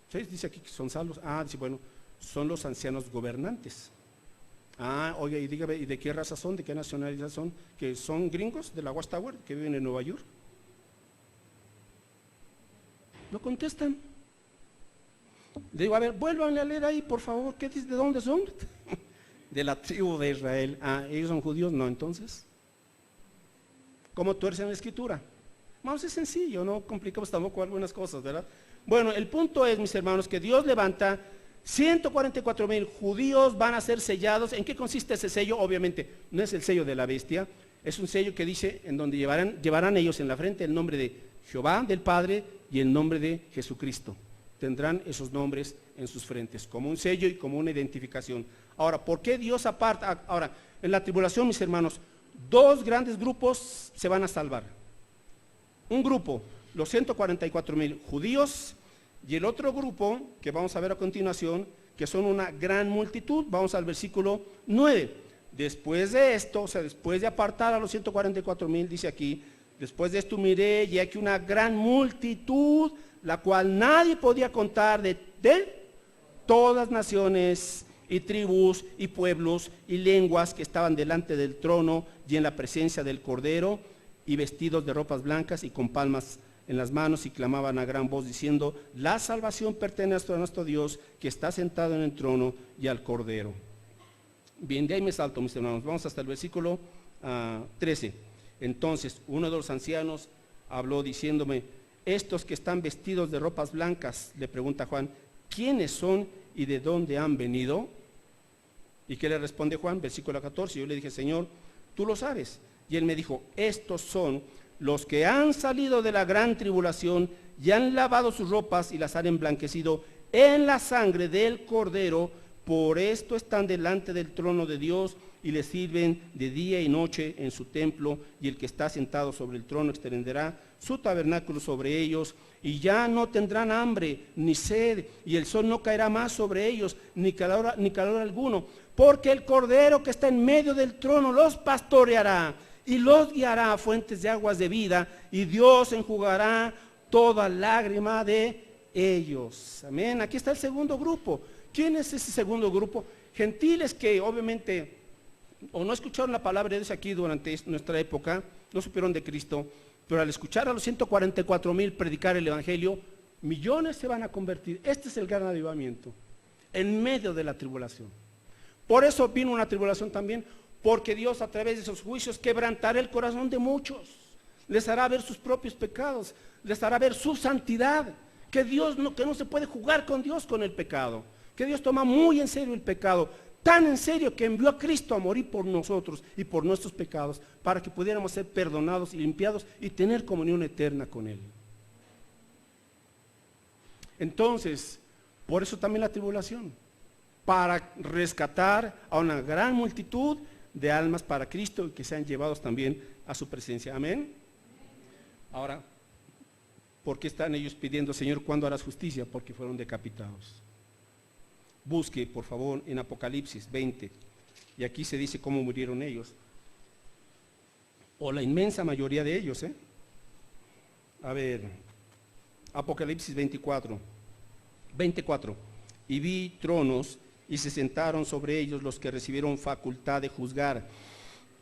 ¿Sí? Dice aquí que son salvos. Dice, bueno, son los ancianos gobernantes. Oye, y dígame, ¿y de qué raza son? ¿De qué nacionalidad son? ¿Que son gringos de la Watchtower que viven en Nueva York? No contestan. Digo, a ver, vuelvan a leer ahí, por favor. ¿Qué dice? ¿De dónde son? De la tribu de Israel. ¿Ellos son judíos? No, entonces. ¿Cómo tuercen la escritura? Vamos, es sencillo, no complicamos tampoco algunas cosas, ¿verdad? Bueno, el punto es, mis hermanos, que Dios levanta 144,000 judíos, van a ser sellados. ¿En qué consiste ese sello? Obviamente, no es el sello de la bestia, es un sello que dice, en donde llevarán ellos en la frente el nombre de Jehová, del Padre, y el nombre de Jesucristo. Tendrán esos nombres en sus frentes, como un sello y como una identificación. Ahora, ¿por qué Dios aparta? Ahora, en la tribulación, mis hermanos, 2 grandes grupos se van a salvar. Un grupo, los 144,000 judíos, y el otro grupo, que vamos a ver a continuación, que son una gran multitud. Vamos al versículo 9. Después de esto, o sea, después de apartar a los 144,000, dice aquí: después de esto miré, y aquí una gran multitud, la cual nadie podía contar, de todas naciones y tribus y pueblos y lenguas, que estaban delante del trono y en la presencia del Cordero, y vestidos de ropas blancas y con palmas en las manos, y clamaban a gran voz diciendo: la salvación pertenece a nuestro Dios, que está sentado en el trono, y al Cordero. Bien, de ahí me salto, mis hermanos, vamos hasta el versículo 13. Entonces uno de los ancianos habló diciéndome: estos que están vestidos de ropas blancas, le pregunta Juan, ¿quiénes son y de dónde han venido? ¿Y qué le responde Juan? Versículo 14. Yo le dije: Señor, tú lo sabes. Y él me dijo: estos son los que han salido de la gran tribulación y han lavado sus ropas y las han emblanquecido en la sangre del Cordero. Por esto están delante del trono de Dios y le sirven de día y noche en su templo, y el que está sentado sobre el trono extenderá su tabernáculo sobre ellos, y ya no tendrán hambre ni sed, y el sol no caerá más sobre ellos, ni calor alguno, porque el Cordero que está en medio del trono los pastoreará y los guiará a fuentes de aguas de vida, y Dios enjugará toda lágrima de ellos. Amén. Aquí está el segundo grupo. ¿Quién es ese segundo grupo? Gentiles que obviamente o no escucharon la palabra de Dios aquí durante nuestra época, no supieron de Cristo, pero al escuchar a los 144,000 predicar el Evangelio, millones se van a convertir. Este es el gran avivamiento, en medio de la tribulación. Por eso vino una tribulación también, porque Dios a través de esos juicios quebrantará el corazón de muchos, les hará ver sus propios pecados, les hará ver su santidad, que no se puede jugar con Dios, con el pecado, que Dios toma muy en serio el pecado, tan en serio que envió a Cristo a morir por nosotros y por nuestros pecados, para que pudiéramos ser perdonados y limpiados y tener comunión eterna con Él. Entonces, por eso también la tribulación, para rescatar a una gran multitud de almas para Cristo y que sean llevados también a su presencia. Amén. Ahora, ¿por qué están ellos pidiendo: Señor, cuándo harás justicia? Porque fueron decapitados. Busque, por favor, en Apocalipsis 20. Y aquí se dice cómo murieron ellos. O la inmensa mayoría de ellos, ¿eh? A ver, Apocalipsis 24. Y vi tronos y se sentaron sobre ellos los que recibieron facultad de juzgar.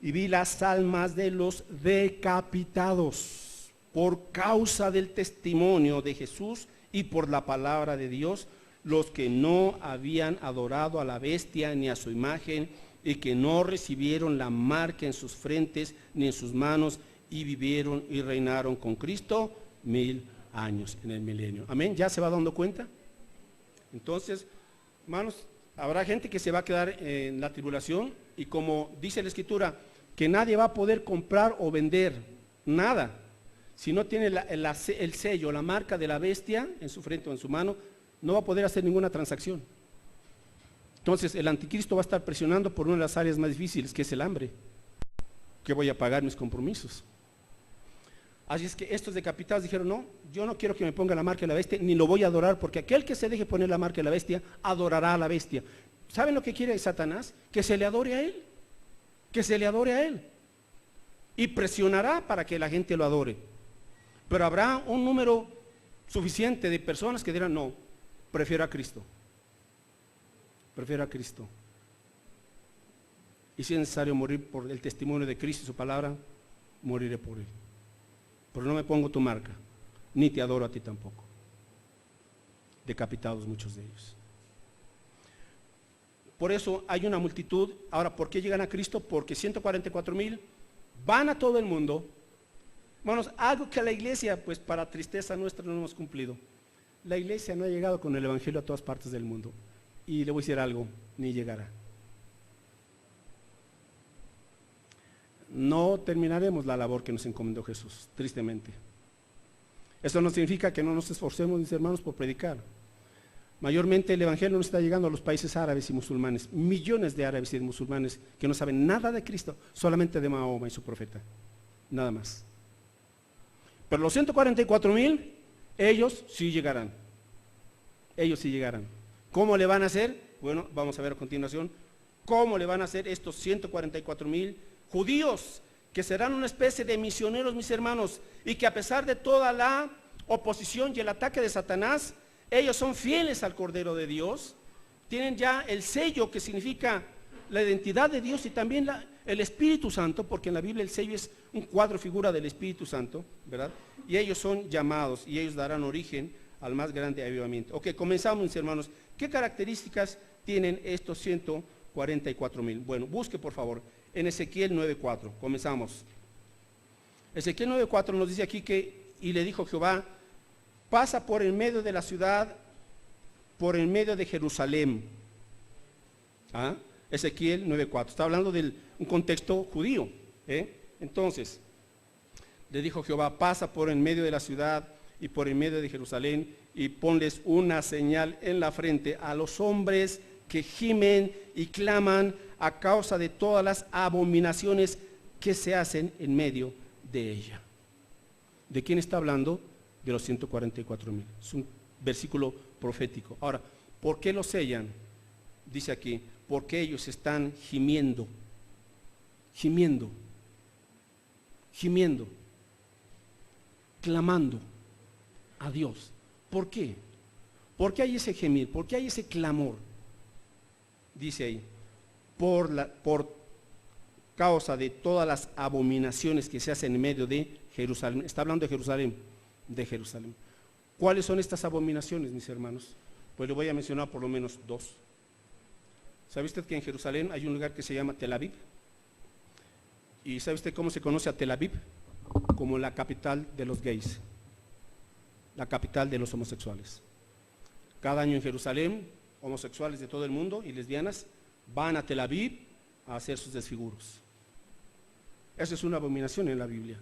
Y vi las almas de los decapitados por causa del testimonio de Jesús y por la palabra de Dios, los que no habían adorado a la bestia ni a su imagen y que no recibieron la marca en sus frentes ni en sus manos, y vivieron y reinaron con Cristo 1000 años en el milenio. Amén. ¿Ya se va dando cuenta? Entonces, hermanos, habrá gente que se va a quedar en la tribulación, y como dice la Escritura, que nadie va a poder comprar o vender nada si no tiene el sello, la marca de la bestia en su frente o en su mano. No va a poder hacer ninguna transacción. Entonces el anticristo va a estar presionando por una de las áreas más difíciles, que es el hambre. ¿Qué voy a pagar mis compromisos? Así es que estos decapitados dijeron: no, yo no quiero que me ponga la marca de la bestia, ni lo voy a adorar, porque aquel que se deje poner la marca de la bestia, adorará a la bestia. ¿Saben lo que quiere Satanás? Que se le adore a él, que se le adore a él, y presionará para que la gente lo adore. Pero habrá un número suficiente de personas que dirán: no, prefiero a Cristo, prefiero a Cristo. Y si es necesario morir por el testimonio de Cristo y su palabra, moriré por él. Pero no me pongo tu marca, ni te adoro a ti tampoco. Decapitados muchos de ellos. Por eso hay una multitud. Ahora, ¿por qué llegan a Cristo? Porque 144,000 van a todo el mundo. Hermanos, algo que la iglesia, pues para tristeza nuestra, no hemos cumplido. La iglesia no ha llegado con el evangelio a todas partes del mundo. Y le voy a decir algo: ni llegará. No terminaremos la labor que nos encomendó Jesús, tristemente. Eso no significa que no nos esforcemos, mis hermanos, por predicar. Mayormente el evangelio no está llegando a los países árabes y musulmanes. Millones de árabes y de musulmanes que no saben nada de Cristo, solamente de Mahoma y su profeta. Nada más. Pero los 144,000, ellos sí llegarán. Ellos sí llegarán. ¿Cómo le van a hacer? Bueno, vamos a ver a continuación cómo le van a hacer estos 144,000 judíos, que serán una especie de misioneros, mis hermanos, y que a pesar de toda la oposición y el ataque de Satanás, ellos son fieles al Cordero de Dios, tienen ya el sello que significa la identidad de Dios, y también el Espíritu Santo, porque en la Biblia el sello es un cuadro figura del Espíritu Santo, ¿verdad? Y ellos son llamados, y ellos darán origen al más grande avivamiento. Ok, comenzamos, mis hermanos. ¿Qué características tienen estos 144,000? Bueno, busque por favor en Ezequiel 9:4. Comenzamos. Ezequiel 9:4 nos dice aquí que: y le dijo Jehová, pasa por el medio de la ciudad, por el medio de Jerusalén. Ezequiel 9:4. Está hablando de un contexto judío. Entonces, le dijo Jehová: pasa por el medio de la ciudad y por el medio de Jerusalén, y ponles una señal en la frente a los hombres que gimen y claman a causa de todas las abominaciones que se hacen en medio de ella. ¿De quién está hablando? De los 144,000. Es un versículo profético. Ahora, ¿por qué lo sellan? Dice aquí: porque ellos están gimiendo, clamando a Dios. ¿Por qué? ¿Por qué hay ese gemir? ¿Por qué hay ese clamor? Dice ahí: por causa de todas las abominaciones que se hacen en medio de Jerusalén. Está hablando de Jerusalén, ¿Cuáles son estas abominaciones, mis hermanos? Pues le voy a mencionar por lo menos dos. ¿Sabe usted que en Jerusalén hay un lugar que se llama Tel Aviv? ¿Y sabe usted cómo se conoce a Tel Aviv? Como la capital de los gays, la capital de los homosexuales. Cada año en Jerusalén, homosexuales de todo el mundo y lesbianas van a Tel Aviv a hacer sus desfiguros. Esa es una abominación en la Biblia.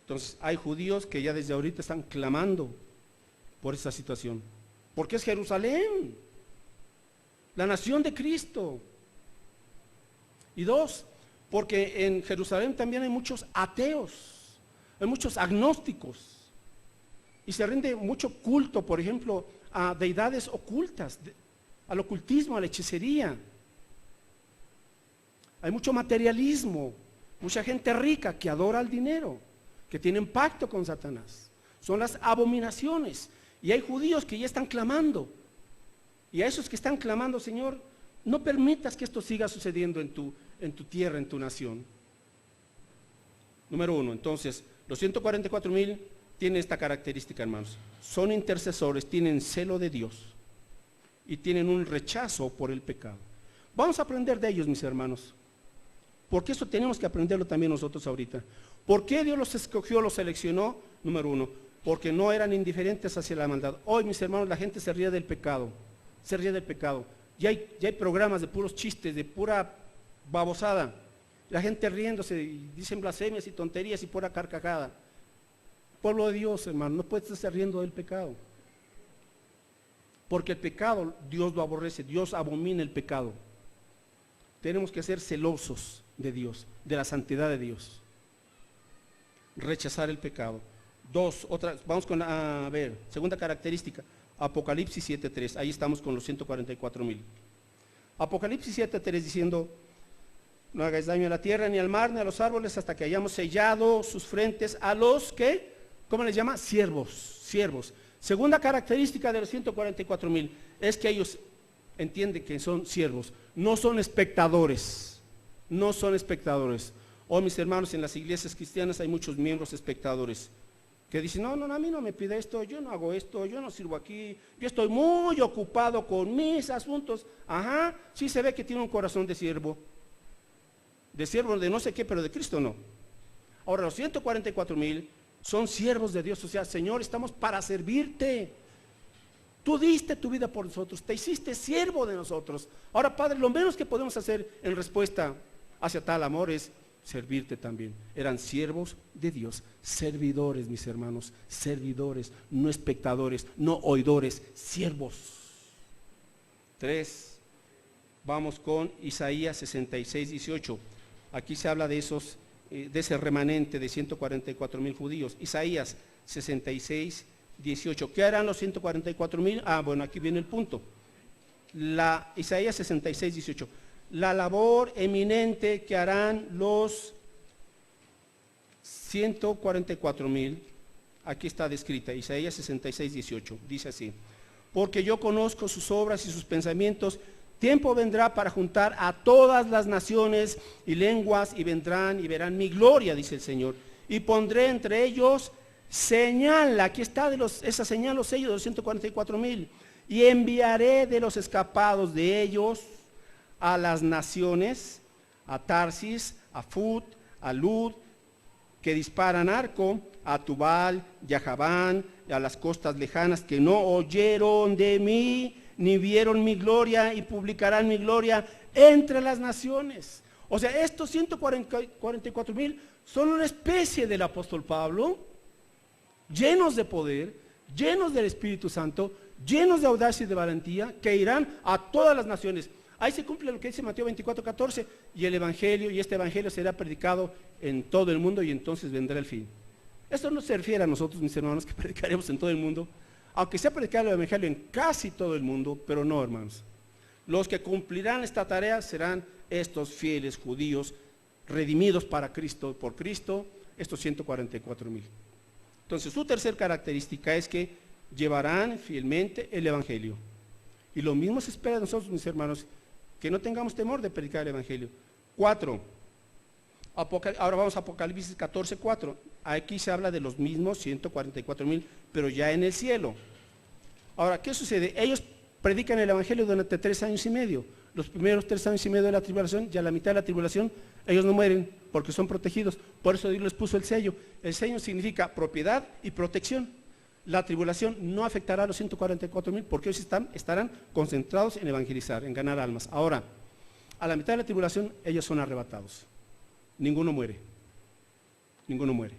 Entonces hay judíos que ya desde ahorita están clamando por esa situación, porque es Jerusalén, la nación de Cristo. Y dos, porque en Jerusalén también hay muchos ateos, hay muchos agnósticos, y se rinde mucho culto, por ejemplo, a deidades ocultas, al ocultismo, a la hechicería. Hay mucho materialismo, mucha gente rica que adora el dinero, que tienen pacto con Satanás. Son las abominaciones. Y hay judíos que ya están clamando. Y a esos que están clamando, Señor, no permitas que esto siga sucediendo en tu tierra, en tu nación. Número 1, entonces, los 144,000 tienen esta característica, hermanos. Son intercesores, tienen celo de Dios y tienen un rechazo por el pecado. Vamos a aprender de ellos, mis hermanos, porque eso tenemos que aprenderlo también nosotros ahorita. ¿Por qué Dios los escogió, los seleccionó? Número 1, porque no eran indiferentes hacia la maldad. Hoy, mis hermanos, la gente se ríe del pecado, se ríe del pecado. Ya hay programas de puros chistes, de pura babosada. La gente riéndose y dicen blasfemias y tonterías y pura carcajada. Pueblo de Dios, hermano, no puedes estar riendo del pecado. Porque el pecado Dios lo aborrece, Dios abomina el pecado. Tenemos que ser celosos de Dios, de la santidad de Dios. Rechazar el pecado. 2, vamos con segunda característica, Apocalipsis 7:3, ahí estamos con los 144,000. Apocalipsis 7:3 diciendo, no hagáis daño a la tierra, ni al mar, ni a los árboles, hasta que hayamos sellado sus frentes a los que, ¿cómo les llama? Siervos. Segunda característica de los 144,000 es que ellos entienden que son siervos, no son espectadores, no son espectadores. Hoy, mis hermanos, en las iglesias cristianas hay muchos miembros espectadores que dicen, no, a mí no me pide esto, yo no hago esto, yo no sirvo aquí, yo estoy muy ocupado con mis asuntos. Ajá, sí se ve que tiene un corazón de siervo de no sé qué, pero de Cristo no. Ahora, los 144,000 son siervos de Dios, o sea, Señor, estamos para servirte. Tú diste tu vida por nosotros, te hiciste siervo de nosotros. Ahora, Padre, lo menos que podemos hacer en respuesta hacia tal amor es servirte también. Eran siervos de Dios, servidores, mis hermanos, servidores, no espectadores, no oidores, siervos. 3, vamos con Isaías 66:18. Aquí se habla de ese remanente de 144,000 judíos. Isaías 66:18. ¿Qué harán los 144,000? Bueno, aquí viene el punto. Isaías 66:18. La labor eminente que harán los 144,000, aquí está descrita, Isaías 66:18, dice así: porque yo conozco sus obras y sus pensamientos. Tiempo vendrá para juntar a todas las naciones y lenguas, y vendrán y verán mi gloria, dice el Señor. Y pondré entre ellos señal, aquí está esa señal, los sellos de los 144,000. Y enviaré de los escapados de ellos a las naciones, a Tarsis, a Fut, a Lud, que disparan arco, a Tubal y a Javán, y a las costas lejanas, que no oyeron de mí, ni vieron mi gloria, y publicarán mi gloria entre las naciones. O sea, estos 144,000 son una especie del apóstol Pablo, llenos de poder, llenos del Espíritu Santo, llenos de audacia y de valentía, que irán a todas las naciones. Ahí se cumple lo que dice Mateo 24:14, y el evangelio, y este evangelio será predicado en todo el mundo, y entonces vendrá el fin. Esto no se refiere a nosotros, mis hermanos, que predicaremos en todo el mundo, aunque sea predicar el evangelio en casi todo el mundo, pero no, hermanos. Los que cumplirán esta tarea serán estos fieles judíos redimidos para Cristo, por Cristo, estos 144,000. Entonces, su tercera característica es que llevarán fielmente el evangelio. Y lo mismo se espera de nosotros, mis hermanos, que no tengamos temor de predicar el evangelio. 4. Ahora vamos a Apocalipsis 14:4. Aquí se habla de los mismos 144,000, pero ya en el cielo. Ahora, ¿qué sucede? Ellos predican el evangelio durante 3 años y medio. Los primeros 3 años y medio de la tribulación, ya la mitad de la tribulación, ellos no mueren porque son protegidos. Por eso Dios les puso el sello. El sello significa propiedad y protección. La tribulación no afectará a los 144,000 porque ellos estarán concentrados en evangelizar, en ganar almas. Ahora, a la mitad de la tribulación, ellos son arrebatados. Ninguno muere. Ninguno muere.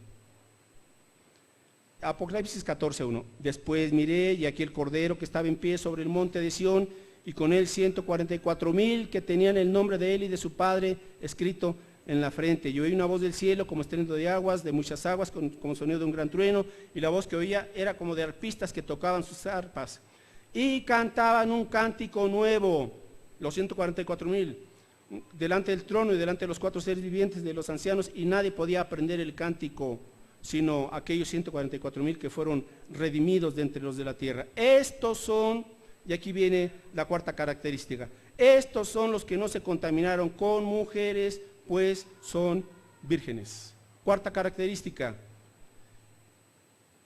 Apocalipsis 14:1. Después miré, y aquí el Cordero que estaba en pie sobre el monte de Sión, y con él 144,000 que tenían el nombre de él y de su Padre escrito en la frente. Y oí una voz del cielo como estruendo de aguas, de muchas aguas, como sonido de un gran trueno, y la voz que oía era como de arpistas que tocaban sus arpas. y cantaban un cántico nuevo, los 144,000, delante del trono y delante de los 4 seres vivientes de los ancianos, y nadie podía aprender el cántico, sino aquellos 144,000 que fueron redimidos de entre los de la tierra. Estos son, y aquí viene la cuarta característica, estos son los que no se contaminaron con mujeres, pues son vírgenes. Cuarta característica,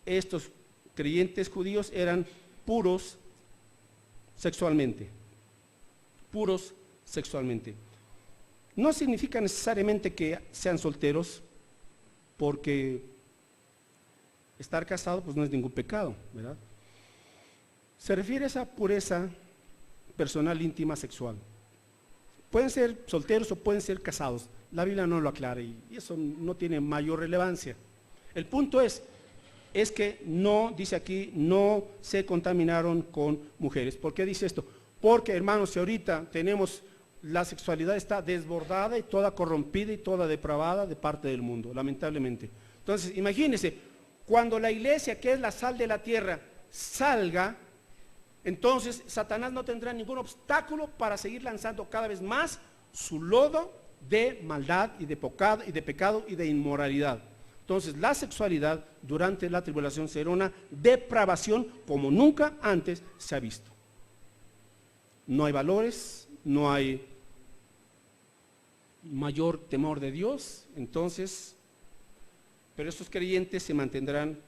estos creyentes judíos eran puros sexualmente, puros sexualmente. No significa necesariamente que sean solteros, porque estar casado pues no es ningún pecado, ¿verdad? Se refiere a esa pureza personal, íntima, sexual. Pueden ser solteros o pueden ser casados, la Biblia no lo aclara y eso no tiene mayor relevancia. El punto es que no, dice aquí, no se contaminaron con mujeres. ¿Por qué dice esto? Porque, hermanos, si ahorita tenemos, la sexualidad está desbordada y toda corrompida y toda depravada de parte del mundo, lamentablemente. Entonces, imagínense, cuando la iglesia, que es la sal de la tierra, salga, entonces Satanás no tendrá ningún obstáculo para seguir lanzando cada vez más su lodo de maldad y de pecado y de inmoralidad. Entonces la sexualidad durante la tribulación será una depravación como nunca antes se ha visto. No hay valores, no hay mayor temor de Dios, entonces, pero estos creyentes se mantendrán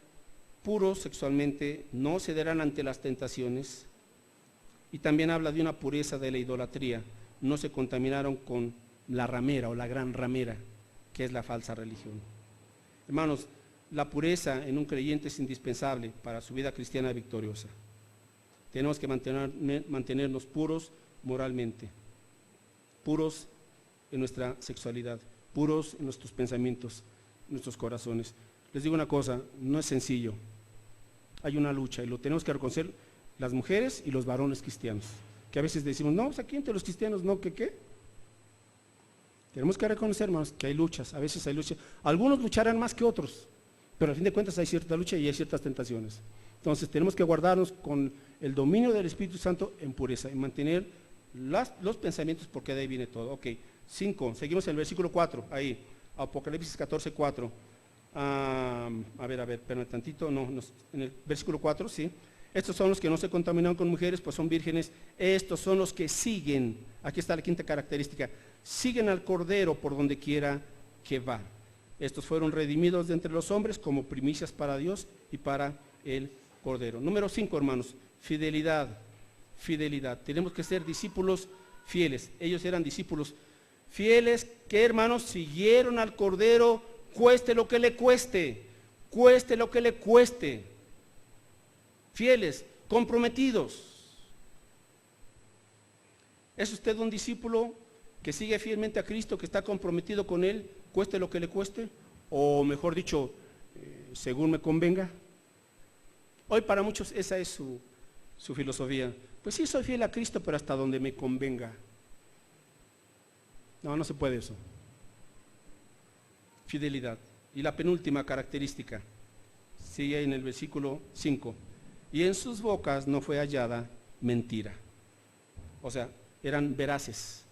puros sexualmente, no cederán ante las tentaciones, y también habla de una pureza de la idolatría, no se contaminaron con la ramera o la gran ramera, que es la falsa religión. Hermanos, la pureza en un creyente es indispensable para su vida cristiana victoriosa. Tenemos que mantenernos puros moralmente, puros en nuestra sexualidad, puros en nuestros pensamientos, en nuestros corazones. Les digo una cosa, no es sencillo, hay una lucha y lo tenemos que reconocer las mujeres y los varones cristianos, que a veces decimos, no, pues aquí entre los cristianos, no, ¿qué? Tenemos que reconocer, hermanos, que hay luchas, a veces hay luchas, algunos lucharán más que otros, pero al fin de cuentas hay cierta lucha y hay ciertas tentaciones. Entonces tenemos que guardarnos con el dominio del Espíritu Santo en pureza y mantener los pensamientos, porque de ahí viene todo. Ok, 5, seguimos en el versículo 4, ahí, Apocalipsis 14, 4. A ver, espérame tantito, no, en el versículo 4, sí. Estos son los que no se contaminaron con mujeres, pues son vírgenes. Estos son los que siguen, aquí está la quinta característica, siguen al Cordero por donde quiera que va. Estos fueron redimidos de entre los hombres como primicias para Dios y para el Cordero. Número 5, hermanos, fidelidad. Tenemos que ser discípulos fieles. Ellos eran discípulos fieles que, hermanos, siguieron al Cordero, cueste lo que le cueste, cueste lo que le cueste. Fieles, comprometidos. ¿Es usted un discípulo que sigue fielmente a Cristo, que está comprometido con Él, cueste lo que le cueste? O mejor dicho, según me convenga. Hoy para muchos esa es su filosofía. Pues sí, soy fiel a Cristo, pero hasta donde me convenga. No se puede eso. Fidelidad. Y la penúltima característica, sigue en el versículo 5. Y en sus bocas no fue hallada mentira. O sea, eran veraces.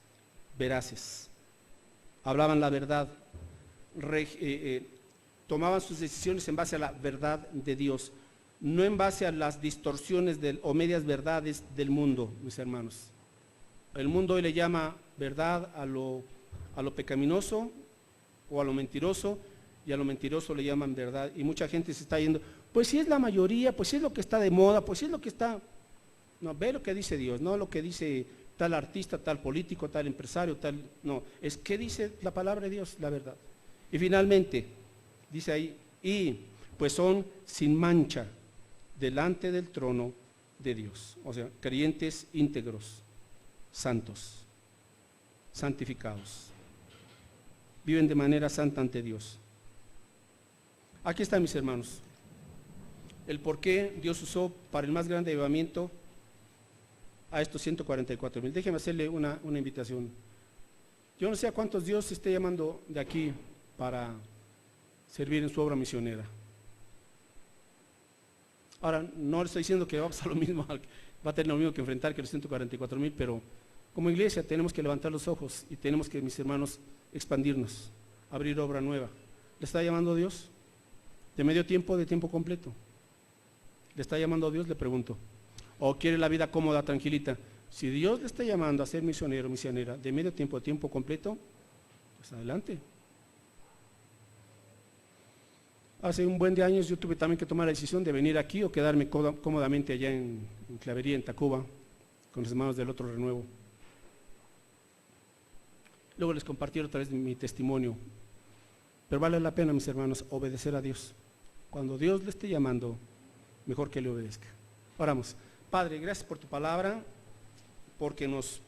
Hablaban la verdad. Tomaban sus decisiones en base a la verdad de Dios, no en base a las distorsiones o medias verdades del mundo, mis hermanos. El mundo hoy le llama verdad a lo pecaminoso o a lo mentiroso, y a lo mentiroso le llaman verdad, y mucha gente se está yendo, pues si es la mayoría, pues si es lo que está de moda, pues si es lo que está. No, ve lo que dice Dios, no lo que dice tal artista, tal político, tal empresario, tal, no, es que dice la palabra de Dios, la verdad. Y finalmente, dice ahí, y pues son sin mancha delante del trono de Dios. O sea, creyentes íntegros, santos, santificados. Viven de manera santa ante Dios. Aquí están, mis hermanos, el por qué Dios usó para el más grande avivamiento a estos 144,000. Déjenme hacerle una invitación. Yo no sé a cuántos Dios esté llamando de aquí para servir en su obra misionera. Ahora, no le estoy diciendo que va a pasar lo mismo va a tener lo mismo que enfrentar que los 144,000, pero como iglesia tenemos que levantar los ojos y tenemos que, mis hermanos, expandirnos, abrir obra nueva. ¿Le está llamando Dios? ¿De medio tiempo, de tiempo completo? ¿Le está llamando a Dios? Le pregunto. ¿O quiere la vida cómoda, tranquilita? Si Dios le está llamando a ser misionero, misionera, de medio tiempo, de tiempo completo, pues adelante. Hace un buen de años yo tuve también que tomar la decisión de venir aquí o quedarme cómodamente allá en Clavería, en Tacuba, con los hermanos del otro renuevo. Luego les compartí otra vez mi testimonio. Pero vale la pena, mis hermanos, obedecer a Dios. Cuando Dios le esté llamando, mejor que le obedezca. Oramos. Padre, gracias por tu palabra, porque nos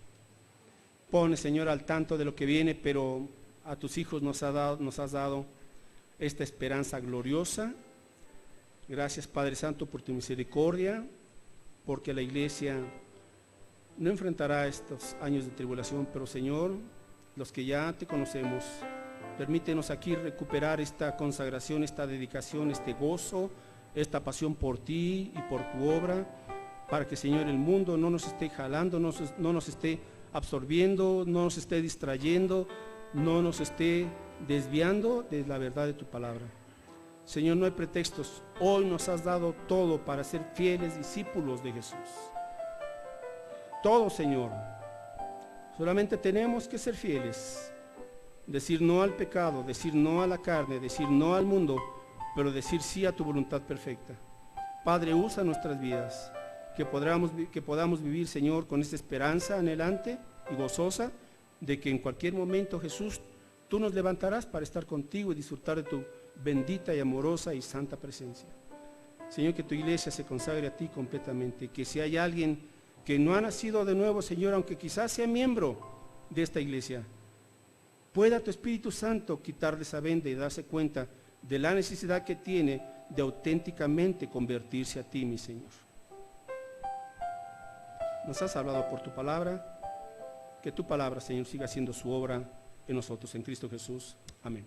pone, Señor, al tanto de lo que viene, pero a tus hijos nos has dado esta esperanza gloriosa. Gracias, Padre Santo, por tu misericordia, porque la iglesia no enfrentará estos años de tribulación, pero Señor, los que ya te conocemos, permítenos aquí recuperar esta consagración, esta dedicación, este gozo, esta pasión por ti y por tu obra, para que, Señor, el mundo no nos esté jalando, no nos esté absorbiendo, no nos esté distrayendo, no nos esté desviando de la verdad de tu palabra. Señor, no hay pretextos. Hoy nos has dado todo para ser fieles discípulos de Jesús. Todo, Señor. Solamente tenemos que ser fieles. Decir no al pecado, decir no a la carne, decir no al mundo, pero decir sí a tu voluntad perfecta. Padre, usa nuestras vidas, que podamos vivir, Señor, con esta esperanza anhelante y gozosa de que en cualquier momento, Jesús, tú nos levantarás para estar contigo y disfrutar de tu bendita y amorosa y santa presencia. Señor, que tu iglesia se consagre a ti completamente, que si hay alguien que no ha nacido de nuevo, Señor, aunque quizás sea miembro de esta iglesia, pueda tu Espíritu Santo quitarle esa venda y darse cuenta de la necesidad que tiene de auténticamente convertirse a ti, mi Señor. Nos has hablado por tu palabra, que tu palabra, Señor, siga haciendo su obra en nosotros, en Cristo Jesús. Amén.